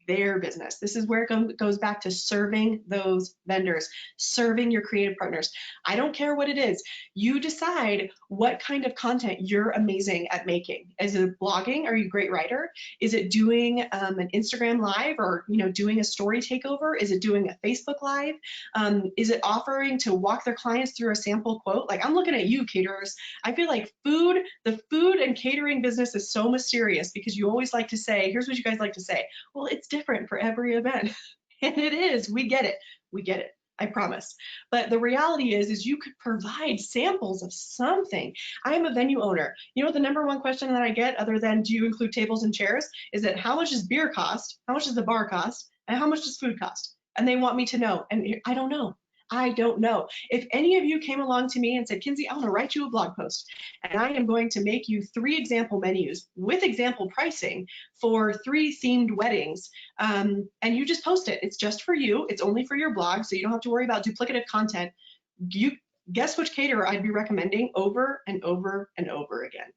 Their business. This is where it goes back to serving those vendors, serving your creative partners. I don't care what it is. You decide what kind of content you're amazing at making. Is it blogging? Are you a great writer? Is it doing an Instagram live or doing a story takeover? Is it doing a Facebook live? Is it offering to walk their clients through a sample quote? Like I'm looking at you caterers. I feel like the food and catering business is so mysterious because you always like to say, here's what you guys like to say. Well, it's different for every event. And it is. We get it. We get it. I promise. But the reality is you could provide samples of something. I am a venue owner. You know what the number one question that I get, other than do you include tables and chairs, is that how much does beer cost? How much does the bar cost? And how much does food cost? And they want me to know. And I don't know. I don't know. If any of you came along to me and said, Kinsey, I want to write you a blog post, and I am going to make you 3 example menus with example pricing for 3 themed weddings, and you just post it. It's just for you. It's only for your blog, so you don't have to worry about duplicative content. You guess which caterer I'd be recommending over and over and over again?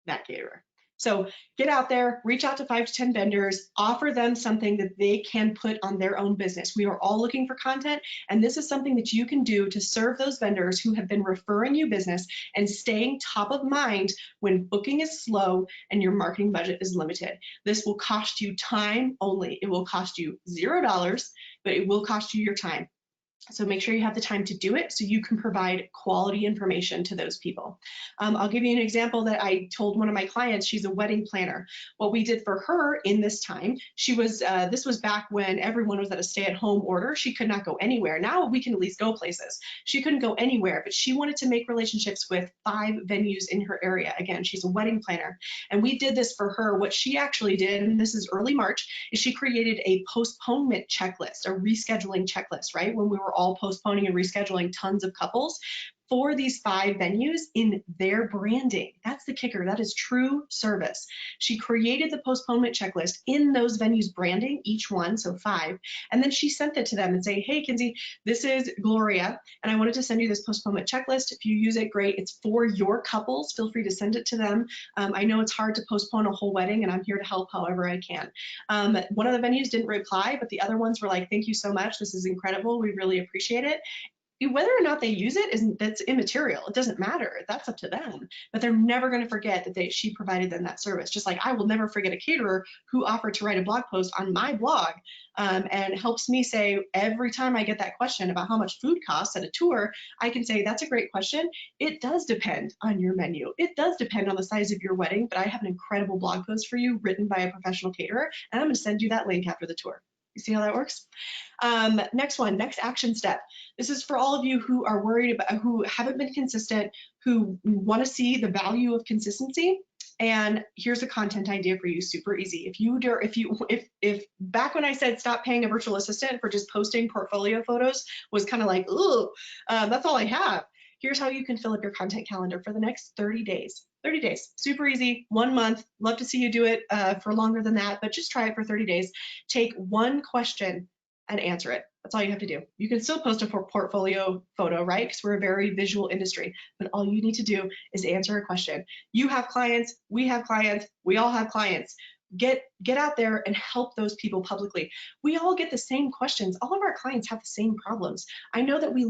That caterer. So get out there, reach out to 5 to 10 vendors, offer them something that they can put on their own business. We are all looking for content, and this is something that you can do to serve those vendors who have been referring you business and staying top of mind when booking is slow and your marketing budget is limited. This will cost you time only. It will cost you $0, but it will cost you your time. So make sure you have the time to do it so you can provide quality information to those people. I'll give you an example that I told one of my clients. She's a wedding planner. What we did for her in this time, she was, this was back when everyone was at a stay-at-home order. She could not go anywhere. Now we can at least go places. She couldn't go anywhere, but she wanted to make relationships with 5 venues in her area. Again, she's a wedding planner. And we did this for her. What she actually did, and this is early March, is she created a postponement checklist, a rescheduling checklist, right? When we were all postponing and rescheduling tons of couples for these 5 venues in their branding. That's the kicker. That is true service. She created the postponement checklist in those venues branding, each one, so 5, and then she sent it to them and say, hey, Kinsey, this is Gloria, and I wanted to send you this postponement checklist. If you use it, great. It's for your couples. Feel free to send it to them. I know it's hard to postpone a whole wedding, and I'm here to help however I can. One of the venues didn't reply, but the other ones were like, thank you so much. This is incredible. We really appreciate it. Whether or not they use it that's immaterial. It doesn't matter. That's up to them. But they're never going to forget that she provided them that service. Just like I will never forget a caterer who offered to write a blog post on my blog, and helps me say every time I get that question about how much food costs at a tour, I can say that's a great question. It does depend on your menu. It does depend on the size of your wedding, but I have an incredible blog post for you written by a professional caterer, and I'm going to send you that link after the tour. You see how that works? Next one, next action step. This is for all of you who are worried about, who haven't been consistent, who want to see the value of consistency. And here's a content idea for you, super easy. If back when I said stop paying a virtual assistant for just posting portfolio photos was kind of like, ooh, that's all I have. Here's how you can fill up your content calendar for the next 30 days. 30 days, super easy, 1 month. Love to see you do it for longer than that, but just try it for 30 days. Take 1 question and answer it. That's all you have to do. You can still post a portfolio photo, right? Because we're a very visual industry, but all you need to do is answer a question. You have clients, we have clients, we all have clients. Get out there and help those people publicly. We all get the same questions. All of our clients have the same problems. I know that we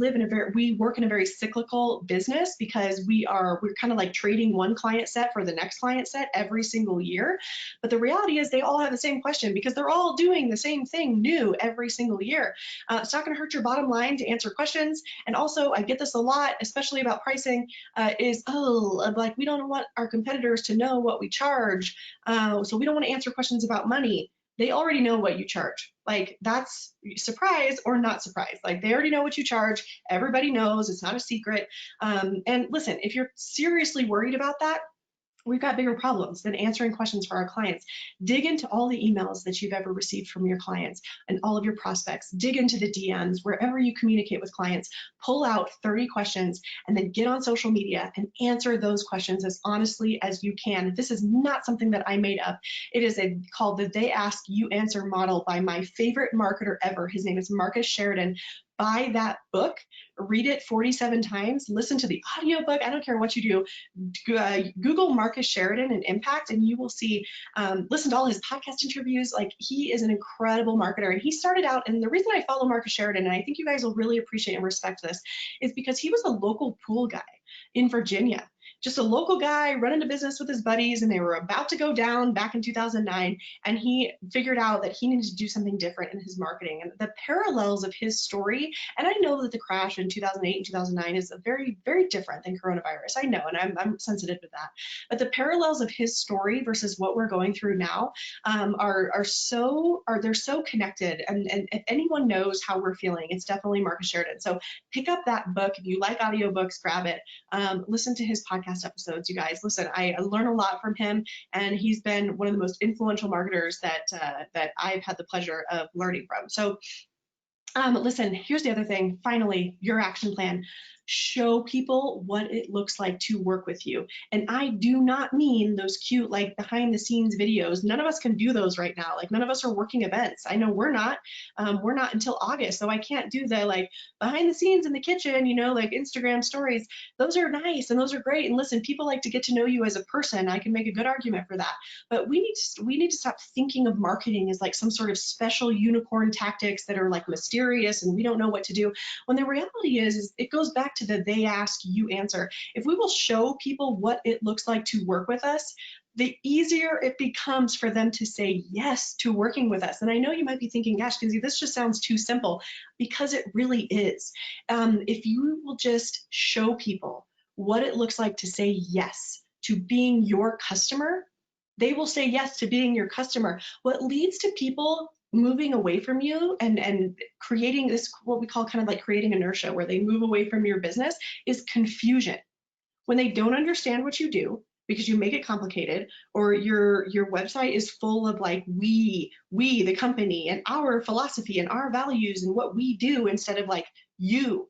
work in a very cyclical business because we're kind of like trading one client set for the next client set every single year. But the reality is they all have the same question because they're all doing the same thing new every single year. It's not going to hurt your bottom line to answer questions. And also, I get this a lot, especially about pricing, like we don't want our competitors to know what we charge. So we don't want to answer questions about money. They already know what you charge. Like that's surprise or not surprise. Like they already know what you charge. Everybody knows. It's not a secret. And listen, if you're seriously worried about that, we've got bigger problems than answering questions for our clients. Dig into all the emails that you've ever received from your clients and all of your prospects. Dig into the DMs, wherever you communicate with clients. Pull out 30 questions and then get on social media and answer those questions as honestly as you can. This is not something that I made up. It is called the They Ask, You Answer model by my favorite marketer ever. His name is Marcus Sheridan. Buy that book, read it 47 times, listen to the audiobook. I don't care what you do. Google Marcus Sheridan and impact, and you will see, listen to all his podcast interviews. Like he is an incredible marketer. And he started out, and the reason I follow Marcus Sheridan, and I think you guys will really appreciate and respect this, is because he was a local pool guy in Virginia. just a local guy running a business with his buddies, and they were about to go down back in 2009. And he figured out that he needed to do something different in his marketing. And the parallels of his story, and I know that the crash in 2008 and 2009 is a very, very different than coronavirus. I know, and I'm sensitive to that. But the parallels of his story versus what we're going through now they're so connected. And if anyone knows how we're feeling, it's definitely Marcus Sheridan. So pick up that book. If you like audiobooks, grab it. Listen to his podcast episodes, you guys. Listen, I learn a lot from him, and he's been one of the most influential marketers that I've had the pleasure of learning from. So listen, here's the other thing. Finally, your action plan. Show people what it looks like to work with you. And I do not mean those cute, like behind the scenes videos. None of us can do those right now. Like none of us are working events. I know we're not until August. So I can't do the like behind the scenes in the kitchen, you know, like Instagram stories. Those are nice and those are great. And listen, people like to get to know you as a person. I can make a good argument for that. But we need to stop thinking of marketing as like some sort of special unicorn tactics that are like mysterious and we don't know what to do. When the reality is it goes back to the they ask, you answer. If we will show people what it looks like to work with us, the easier it becomes for them to say yes to working with us. And I know you might be thinking, gosh, Kinsey, this just sounds too simple, because it really is. If you will just show people what it looks like to say yes to being your customer, they will say yes to being your customer. What leads to people moving away from you and creating this, what we call kind of like creating inertia, where they move away from your business, is confusion. When they don't understand what you do because you make it complicated, or your website is full of like we the company and our philosophy and our values and what we do, instead of like you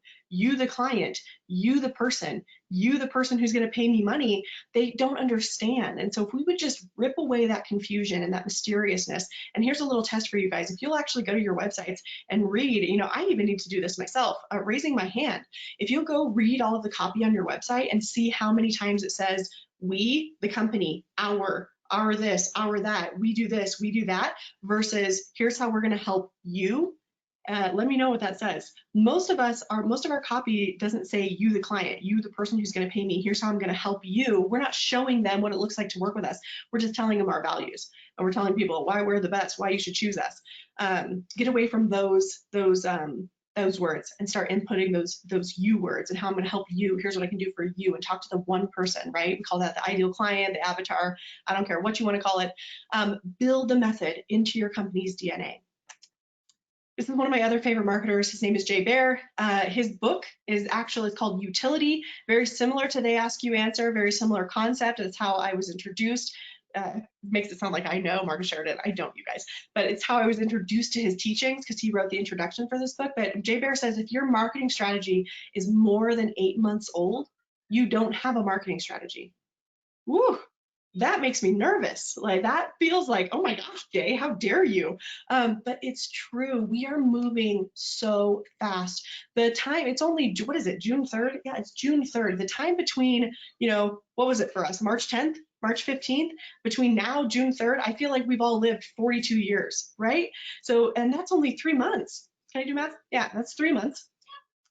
the client, you the person who's going to pay me money, they don't understand. And so if we would just rip away that confusion and that mysteriousness, and here's a little test for you guys. If you'll actually go to your websites and read, you know, I even need to do this myself, raising my hand. If you'll go read all of the copy on your website and see how many times it says we, the company, our this, our that, we do this, we do that, versus here's how we're going to help you. Let me know what that says. Most of our copy doesn't say you, the client, you, the person who's going to pay me. Here's how I'm going to help you. We're not showing them what it looks like to work with us. We're just telling them our values, and we're telling people why we're the best, why you should choose us. Get away from those words and start inputting those you words, and how I'm going to help you. Here's what I can do for you, and talk to the one person, right? We call that the ideal client, the avatar. I don't care what you want to call it. Build the method into your company's DNA. This is one of my other favorite marketers. His name is Jay Baer. His book is actually, it's called Utility, very similar to They Ask, You Answer, very similar concept. It's how I was introduced. Makes it sound like I know Marcus Sheridan. I don't, you guys, but it's how I was introduced to his teachings, because he wrote the introduction for this book. But Jay Baer says if your marketing strategy is more than 8 months old, you don't have a marketing strategy. Woo! That makes me nervous. Like, that feels like, oh my gosh, Jay, how dare you? But it's true. We are moving so fast. The time, it's only, what is it, June 3rd? Yeah, it's June 3rd. The time between, you know, what was it for us? March 10th? March 15th? Between now, June 3rd, I feel like we've all lived 42 years, right? So, and that's only 3 months. Can I do math? Yeah, that's 3 months.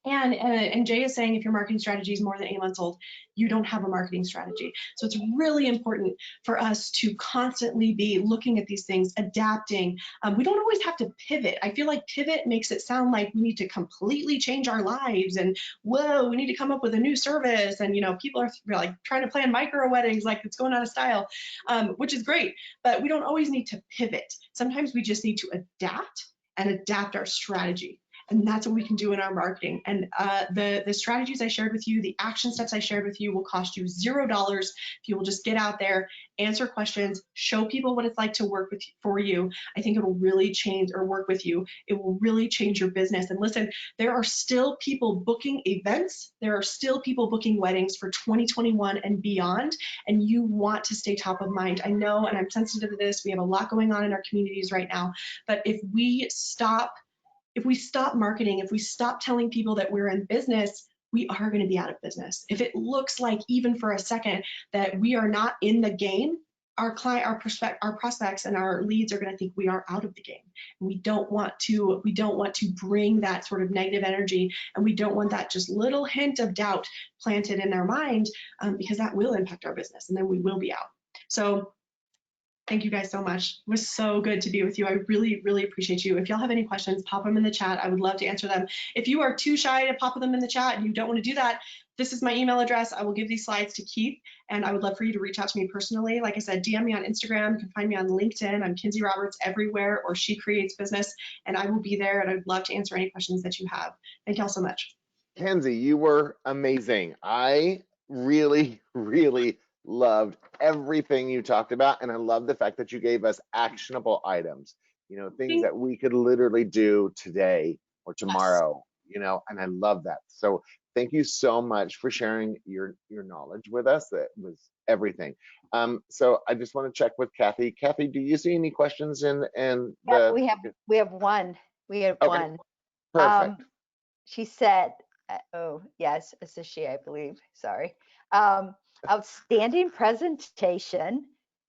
And Jay is saying if your marketing strategy is more than 8 months old, you don't have a marketing strategy. So it's really important for us to constantly be looking at these things, adapting. We don't always have to pivot. I feel like pivot makes it sound like we need to completely change our lives, and whoa, we need to come up with a new service. And, you know, people are like trying to plan micro weddings like it's going out of style, which is great, but we don't always need to pivot. Sometimes we just need to adapt our strategy. And that's what we can do in our marketing. And the strategies I shared with you, the action steps I shared with you, will cost you $0 if you will just get out there, answer questions, show people what it's like to work for you. I think it will really change, or work with you. It will really change your business. And listen, there are still people booking events. There are still people booking weddings for 2021 and beyond. And you want to stay top of mind. I know, and I'm sensitive to this. We have a lot going on in our communities right now. But if we stop marketing, if we stop telling people that we're in business, we are going to be out of business. If it looks like, even for a second, that we are not in the game, our client, our prospects and our leads are going to think we are out of the game. We don't want to bring that sort of negative energy, and we don't want that just little hint of doubt planted in their mind, because that will impact our business, and then we will be out. So thank you guys so much. It was so good to be with you. I really, really appreciate you. If y'all have any questions, pop them in the chat. I would love to answer them. If you are too shy to pop them in the chat and you don't want to do that, this is my email address. I will give these slides to Keith, and I would love for you to reach out to me personally. Like I said, DM me on Instagram. You can find me on LinkedIn. I'm Kinsey Roberts everywhere, or She Creates Business, and I will be there, and I'd love to answer any questions that you have. Thank y'all so much. Kinsey, you were amazing. I really, really loved everything you talked about, and I love the fact that you gave us actionable items, things that we could literally do today or tomorrow, and I love that. So thank you so much for sharing your knowledge with us. That was everything. So I just want to check with Kathy. Kathy, do you see any questions in Yeah, we have one. We have okay. one. Perfect. She said, oh yes, it's a she, I believe. Sorry. Outstanding presentation.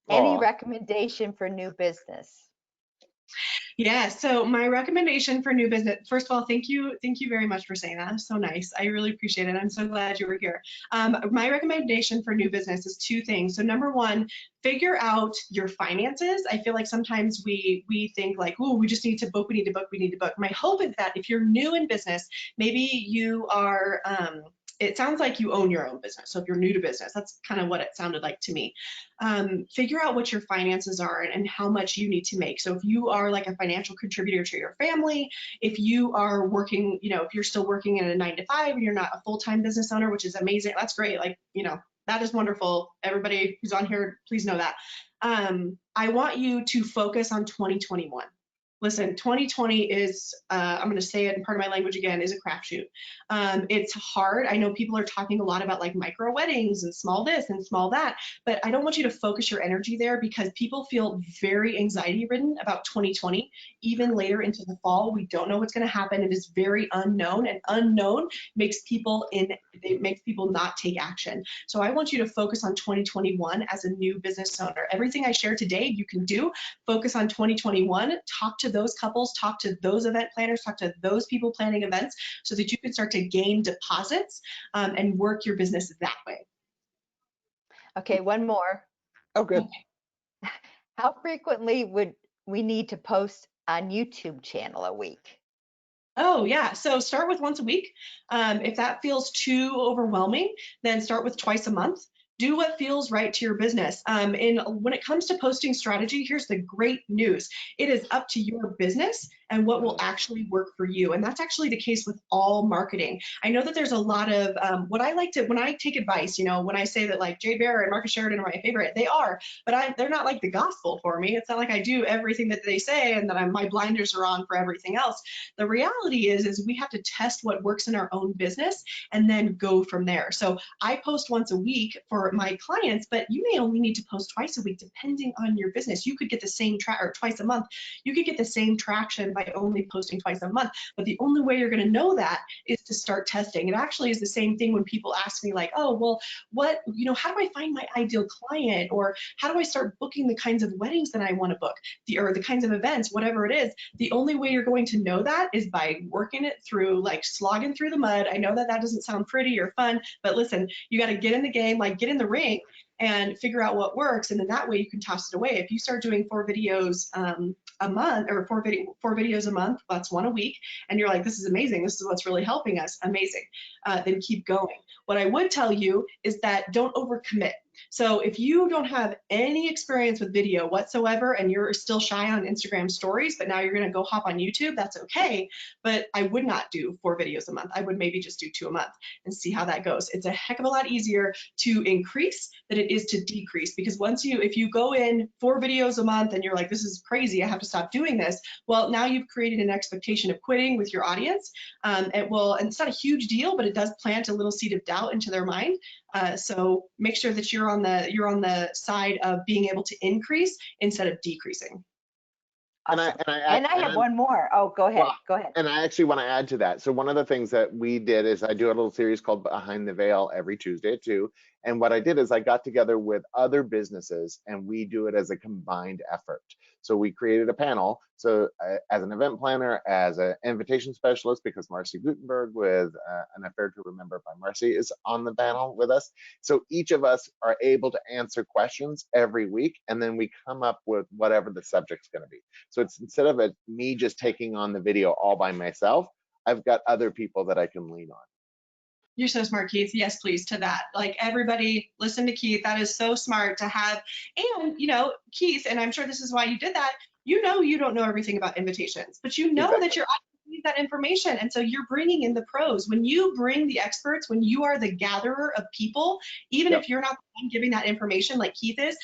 Any recommendation for new business? Yeah, so my recommendation for new business, first of all, thank you very much for saying that. So nice. I really appreciate it. I'm so glad you were here. My recommendation for new business is two things. So number one, figure out your finances. I feel like sometimes we think like, oh, we just need to book, we need to book, we need to book. My hope is that if you're new in business, maybe you are, it sounds like you own your own business. So if you're new to business, that's kind of what it sounded like to me. Figure out what your finances are and how much you need to make. So if you are like a financial contributor to your family, if you are working, if you're still working in a 9-to-5 and you're not a full-time business owner, which is amazing, that's great. Like, that is wonderful. Everybody who's on here, please know that. I want you to focus on 2021. Listen, 2020 is, I'm going to say it in part of my language again, is a crapshoot. It's hard. I know people are talking a lot about like micro weddings and small this and small that, but I don't want you to focus your energy there, because people feel very anxiety ridden about 2020. Even later into the fall, we don't know what's going to happen. It is very unknown, and unknown makes people not take action. So I want you to focus on 2021 as a new business owner. Everything I shared today, you can do. Focus on 2021. Talk to those couples, talk to those event planners, talk to those people planning events, so that you can start to gain deposits and work your business that way. Okay, one more. Oh, good. How frequently would we need to post on YouTube channel a week? Oh yeah, so start with once a week. If that feels too overwhelming, then start with twice a month. Do what feels right to your business. And when it comes to posting strategy, here's the great news. It is up to your business and what will actually work for you. And that's actually the case with all marketing. I know that there's a lot of, when I take advice, when I say that like Jay Baer and Marcus Sheridan are my favorite, they are, but they're not like the gospel for me. It's not like I do everything that they say and that my blinders are on for everything else. The reality is we have to test what works in our own business and then go from there. So I post once a week for my clients, but you may only need to post twice a week depending on your business. You could get the same or twice a month. You could get the same traction by only posting twice a month. But the only way you're going to know that is to start testing. It actually is the same thing when people ask me like, oh, well, how do I find my ideal client? Or how do I start booking the kinds of weddings that I want to book, or the kinds of events, whatever it is. The only way you're going to know that is by working it through, like slogging through the mud. I know that doesn't sound pretty or fun, but listen, you got to get in the game, like get in the ring and figure out what works. And then that way you can toss it away. If you start doing 4 videos a month, or four videos a month, that's 1 a week, and you're like, this is amazing, this is what's really helping us, amazing, then keep going. What I would tell you is that don't overcommit. So if you don't have any experience with video whatsoever and you're still shy on Instagram stories, but now you're going to go hop on YouTube, that's okay. But I would not do 4 videos a month. I would maybe just do 2 a month and see how that goes. It's a heck of a lot easier to increase than it is to decrease, because if you go in 4 videos a month and you're like, this is crazy, I have to stop doing this. Well, now you've created an expectation of quitting with your audience. And it's not a huge deal, but it does plant a little seed of doubt into their mind. So make sure that you're on the side of being able to increase instead of decreasing. Awesome. And I have one more. Oh, go ahead. Well, Go ahead. and I actually want to add to that. So one of the things that we did is I do a little series called Behind the Veil every Tuesday at 2. And what I did is I got together with other businesses and we do it as a combined effort. So we created a panel. So as an event planner, as an invitation specialist, because Marcy Gutenberg with An Affair to Remember by Marcy is on the panel with us. So each of us are able to answer questions every week, and then we come up with whatever the subject's going to be. So it's instead of me just taking on the video all by myself, I've got other people that I can lean on. You're so smart, Keith. Yes, please, to that. Like, everybody listen to Keith. That is so smart to have. And, Keith, and I'm sure this is why you did that, you don't know everything about invitations, but you know Exactly. that your audience needs that information. And so you're bringing in the pros. When you bring the experts, when you are the gatherer of people, even Yep. if you're not the one giving that information like Keith is,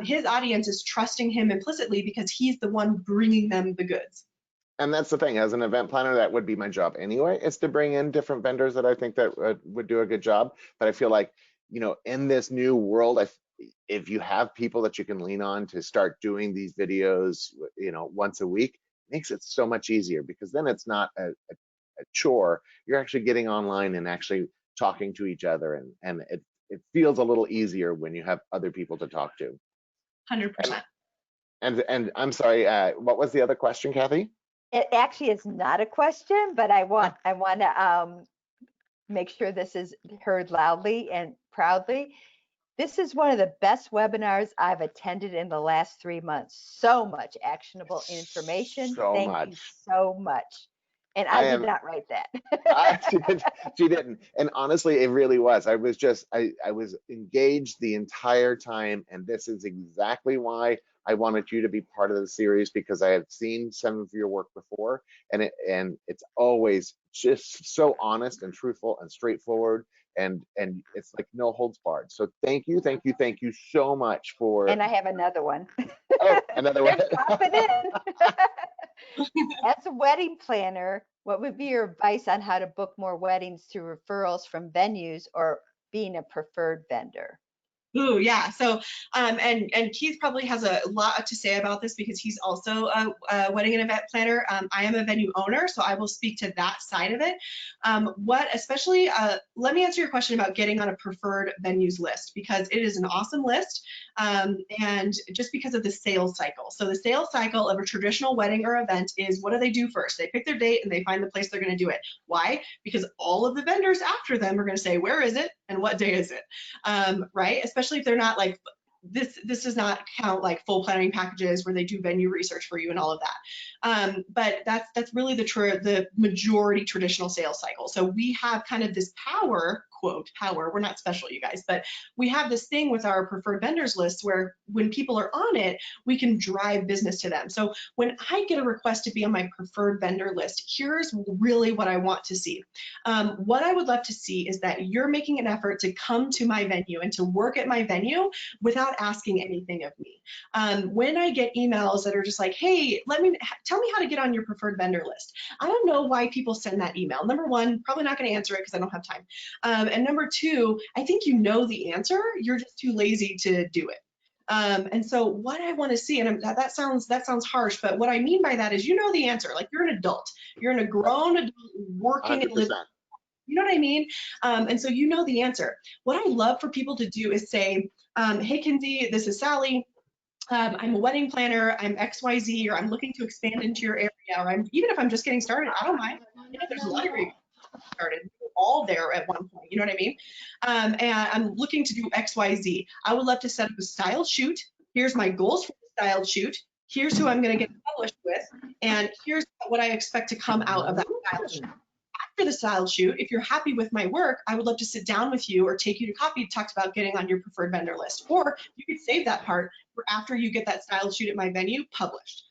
his audience is trusting him implicitly because he's the one bringing them the goods. And that's the thing, as an event planner, that would be my job anyway, is to bring in different vendors that I think that would do a good job. But I feel like, in this new world, if you have people that you can lean on to start doing these videos, once a week, it makes it so much easier, because then it's not a chore. You're actually getting online and actually talking to each other, and it feels a little easier when you have other people to talk to. 100%. And I'm sorry, what was the other question, Kathy? It actually is not a question, but I want to make sure this is heard loudly and proudly. This is one of the best webinars I've attended in the last 3 months. So much actionable information. So Thank much. you so much. And I I did am. not write that. She didn't. And honestly, it really was. I was just, I was engaged the entire time. And this is exactly why I wanted you to be part of the series, because I have seen some of your work before, and it's always just so honest and truthful and straightforward. And it's like no holds barred. So thank you so much for. And I have another one. Oh, another one. Pop it in. As a wedding planner, what would be your advice on how to book more weddings through referrals from venues or being a preferred vendor? Ooh, yeah. So, and Keith probably has a lot to say about this because he's also a wedding and event planner. I am a venue owner, so I will speak to that side of it. Let me answer your question about getting on a preferred venues list, because it is an awesome list. And just because of the sales cycle. So the sales cycle of a traditional wedding or event is, what do they do first? They pick their date and they find the place they're going to do it. Why? Because all of the vendors after them are going to say, where is it and what day is it? Right? Especially if they're not like, this does not count like full planning packages where they do venue research for you and all of that. But that's really the majority traditional sales cycle. So we have kind of this power, quote, power, we're not special, you guys, but we have this thing with our preferred vendors list where when people are on it, we can drive business to them. So when I get a request to be on my preferred vendor list, here's really what I want to see. What I would love to see is that you're making an effort to come to my venue and to work at my venue without asking anything of me. When I get emails that are just like, hey, tell me how to get on your preferred vendor list. I don't know why people send that email. Number one, probably not going to answer it because I don't have time. And number two, I think you know the answer. You're just too lazy to do it. And so what I want to see, and that sounds harsh, but what I mean by that is, you know the answer. Like, you're an adult. You're a grown adult working and living. You know what I mean? And so you know the answer. What I love for people to do is say, hey, Kinsey, this is Sally. I'm a wedding planner. I'm XYZ, or I'm looking to expand into your area, or even if I'm just getting started, I don't mind. There's a lot of great started. We were all there at one point, you know what I mean? And I'm looking to do XYZ. I would love to set up a style shoot. Here's my goals for the style shoot. Here's who I'm going to get published with. And here's what I expect to come out of that style shoot. After the style shoot, if you're happy with my work, I would love to sit down with you or take you to coffee to talk about getting on your preferred vendor list. Or you could save that part for after you get that style shoot at my venue published.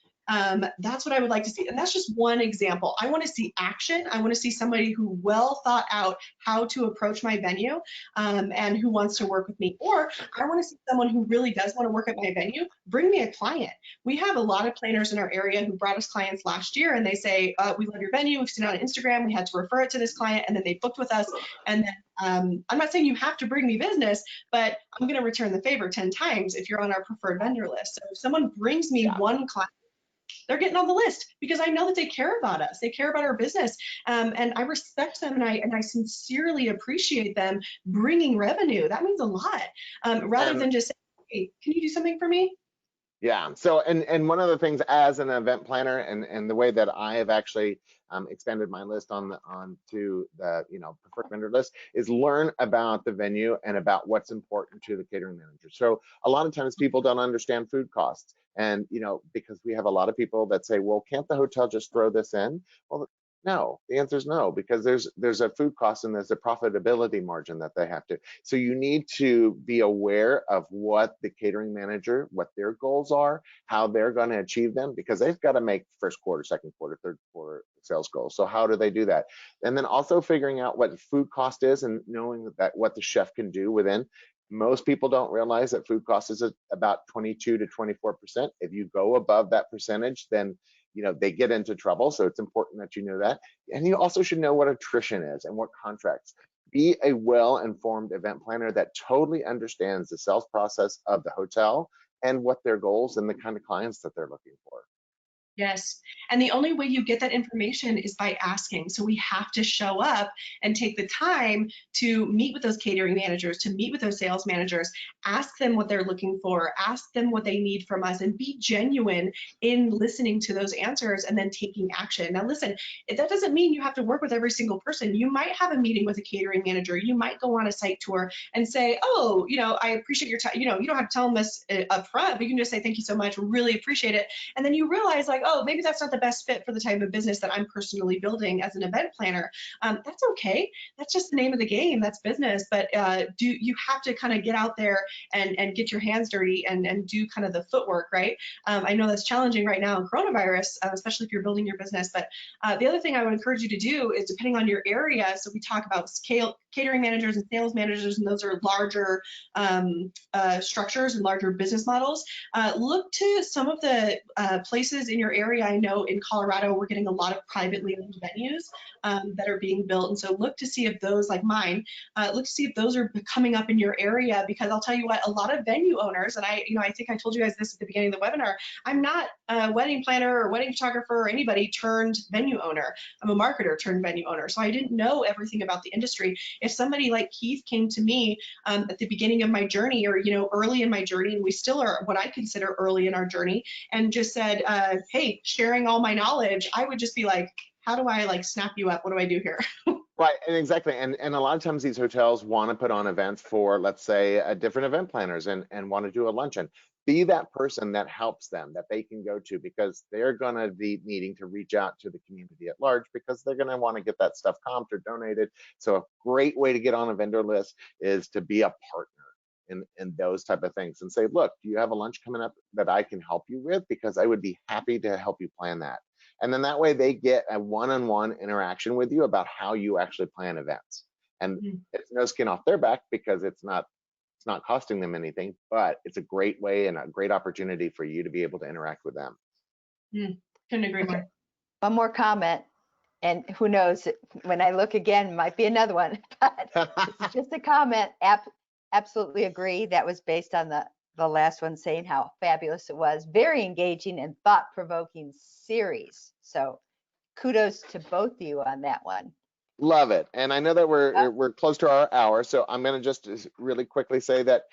That's what I would like to see. And that's just one example. I want to see action. I want to see somebody who well thought out how to approach my venue and who wants to work with me. Or I want to see someone who really does want to work at my venue. Bring me a client. We have a lot of planners in our area who brought us clients last year, and they say, we love your venue. We've seen it on Instagram. We had to refer it to this client, and then they booked with us. And then I'm not saying you have to bring me business, but I'm going to return the favor 10 times if you're on our preferred vendor list. So if someone brings me one client, they're getting on the list because I know that they care about us. They care about our business. And I respect them, and I sincerely appreciate them bringing revenue. That means a lot, rather And than just saying, hey, can you do something for me? yeah, so and one of the things as an event planner, and the way that I have actually expanded my list onto the preferred vendor list, is learn about the venue and about what's important to the catering manager. So a lot of times people don't understand food costs, and because we have a lot of people that say, well, can't the hotel just throw this in? Well, no, the answer is no, because there's a food cost and there's a profitability margin that they have to. So you need to be aware of what the catering manager, what their goals are, how they're going to achieve them, because they've got to make first quarter, second quarter, third quarter sales goals. So how do they do that? And then also figuring out what food cost is and knowing that what the chef can do within. Most people don't realize that food cost is about 22 to 24%. If you go above that percentage, then they get into trouble. So it's important that you know that. And you also should know what attrition is and what contracts. Be a well-informed event planner that totally understands the sales process of the hotel and what their goals and the kind of clients that they're looking for. Yes. And the only way you get that information is by asking. So we have to show up and take the time to meet with those catering managers, to meet with those sales managers, ask them what they're looking for, ask them what they need from us, and be genuine in listening to those answers and then taking action. Now, listen, that doesn't mean you have to work with every single person. You might have a meeting with a catering manager. You might go on a site tour and say, oh, I appreciate your time. You don't have to tell them this up front, but you can just say, thank you so much. Really appreciate it. And then you realize, like, oh, maybe that's not the best fit for the type of business that I'm personally building as an event planner. That's okay. That's just the name of the game. That's business. But you have to kind of get out there and get your hands dirty and do kind of the footwork, right? I know that's challenging right now in coronavirus, especially if you're building your business. But the other thing I would encourage you to do is, depending on your area, so we talk about catering managers and sales managers, and those are larger structures and larger business models. Look to some of the places in your area. I know in Colorado, we're getting a lot of privately owned venues that are being built. And so look to see if those, like mine, look to see if those are coming up in your area, because I'll tell you what, a lot of venue owners, and I think I told you guys this at the beginning of the webinar, I'm not a wedding planner or wedding photographer or anybody turned venue owner. I'm a marketer turned venue owner. So I didn't know everything about the industry. If somebody like Keith came to me at the beginning of my journey, or early in my journey, and we still are what I consider early in our journey, and just said, hey, sharing all my knowledge, I would just be like, how do I like snap you up? What do I do here? Right, and exactly, and a lot of times these hotels want to put on events for, let's say, different event planners and want to do a luncheon. Be that person that helps them, that they can go to, because they're going to be needing to reach out to the community at large, because they're going to want to get that stuff comped or donated. So a great way to get on a vendor list is to be a partner in those type of things and say, look, do you have a lunch coming up that I can help you with? Because I would be happy to help you plan that. And then that way they get a one-on-one interaction with you about how you actually plan events. And it's no skin off their back, because it's not costing them anything, but it's a great way and a great opportunity for you to be able to interact with them. Couldn't agree more. One more comment, and who knows, when I look again, might be another one, but it's just a comment. Absolutely agree. That was based on the last one, saying how fabulous it was. Very engaging and thought-provoking series. So kudos to both of you on that one. Love it. And I know that we're close to our hour, so I'm going to just really quickly say that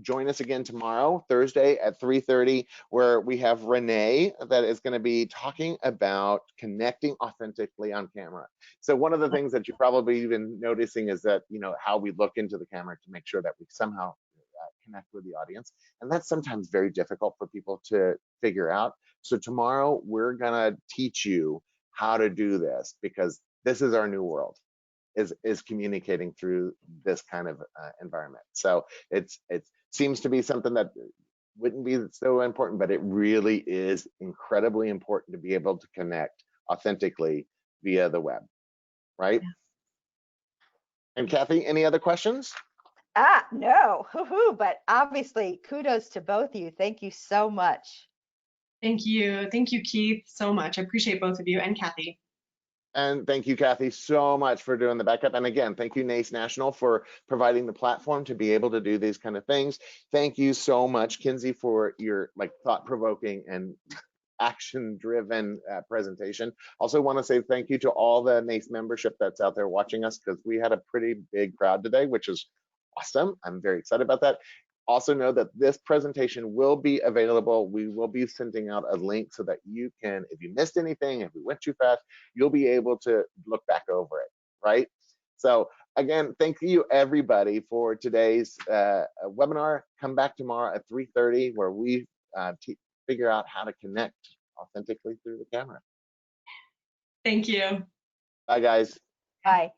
join us again tomorrow, Thursday at 3:30, where we have Renee that is going to be talking about connecting authentically on camera. So one of the things that you've probably been noticing is that, how we look into the camera to make sure that we somehow connect with the audience. And that's sometimes very difficult for people to figure out. So tomorrow we're going to teach you how to do this, because this is our new world, is communicating through this kind of environment. So it seems to be something that wouldn't be so important, but it really is incredibly important to be able to connect authentically via the web, right? Yeah. And Kathy, any other questions? No, but obviously kudos to both of you. Thank you so much. Thank you, Keith, so much. I appreciate both of you, and Kathy. And thank you, Kathy, so much for doing the backup. And again, thank you, NACE National, for providing the platform to be able to do these kind of things. Thank you so much, Kinsey, for your thought-provoking and action-driven presentation. Also want to say thank you to all the NACE membership that's out there watching us, because we had a pretty big crowd today, which is awesome. I'm very excited about that. Also know that this presentation will be available. We will be sending out a link so that you can, if you missed anything, if we went too fast, you'll be able to look back over it, right? So again, thank you everybody for today's webinar. Come back tomorrow at 3:30 where we figure out how to connect authentically through the camera. Thank you. Bye, guys. Bye.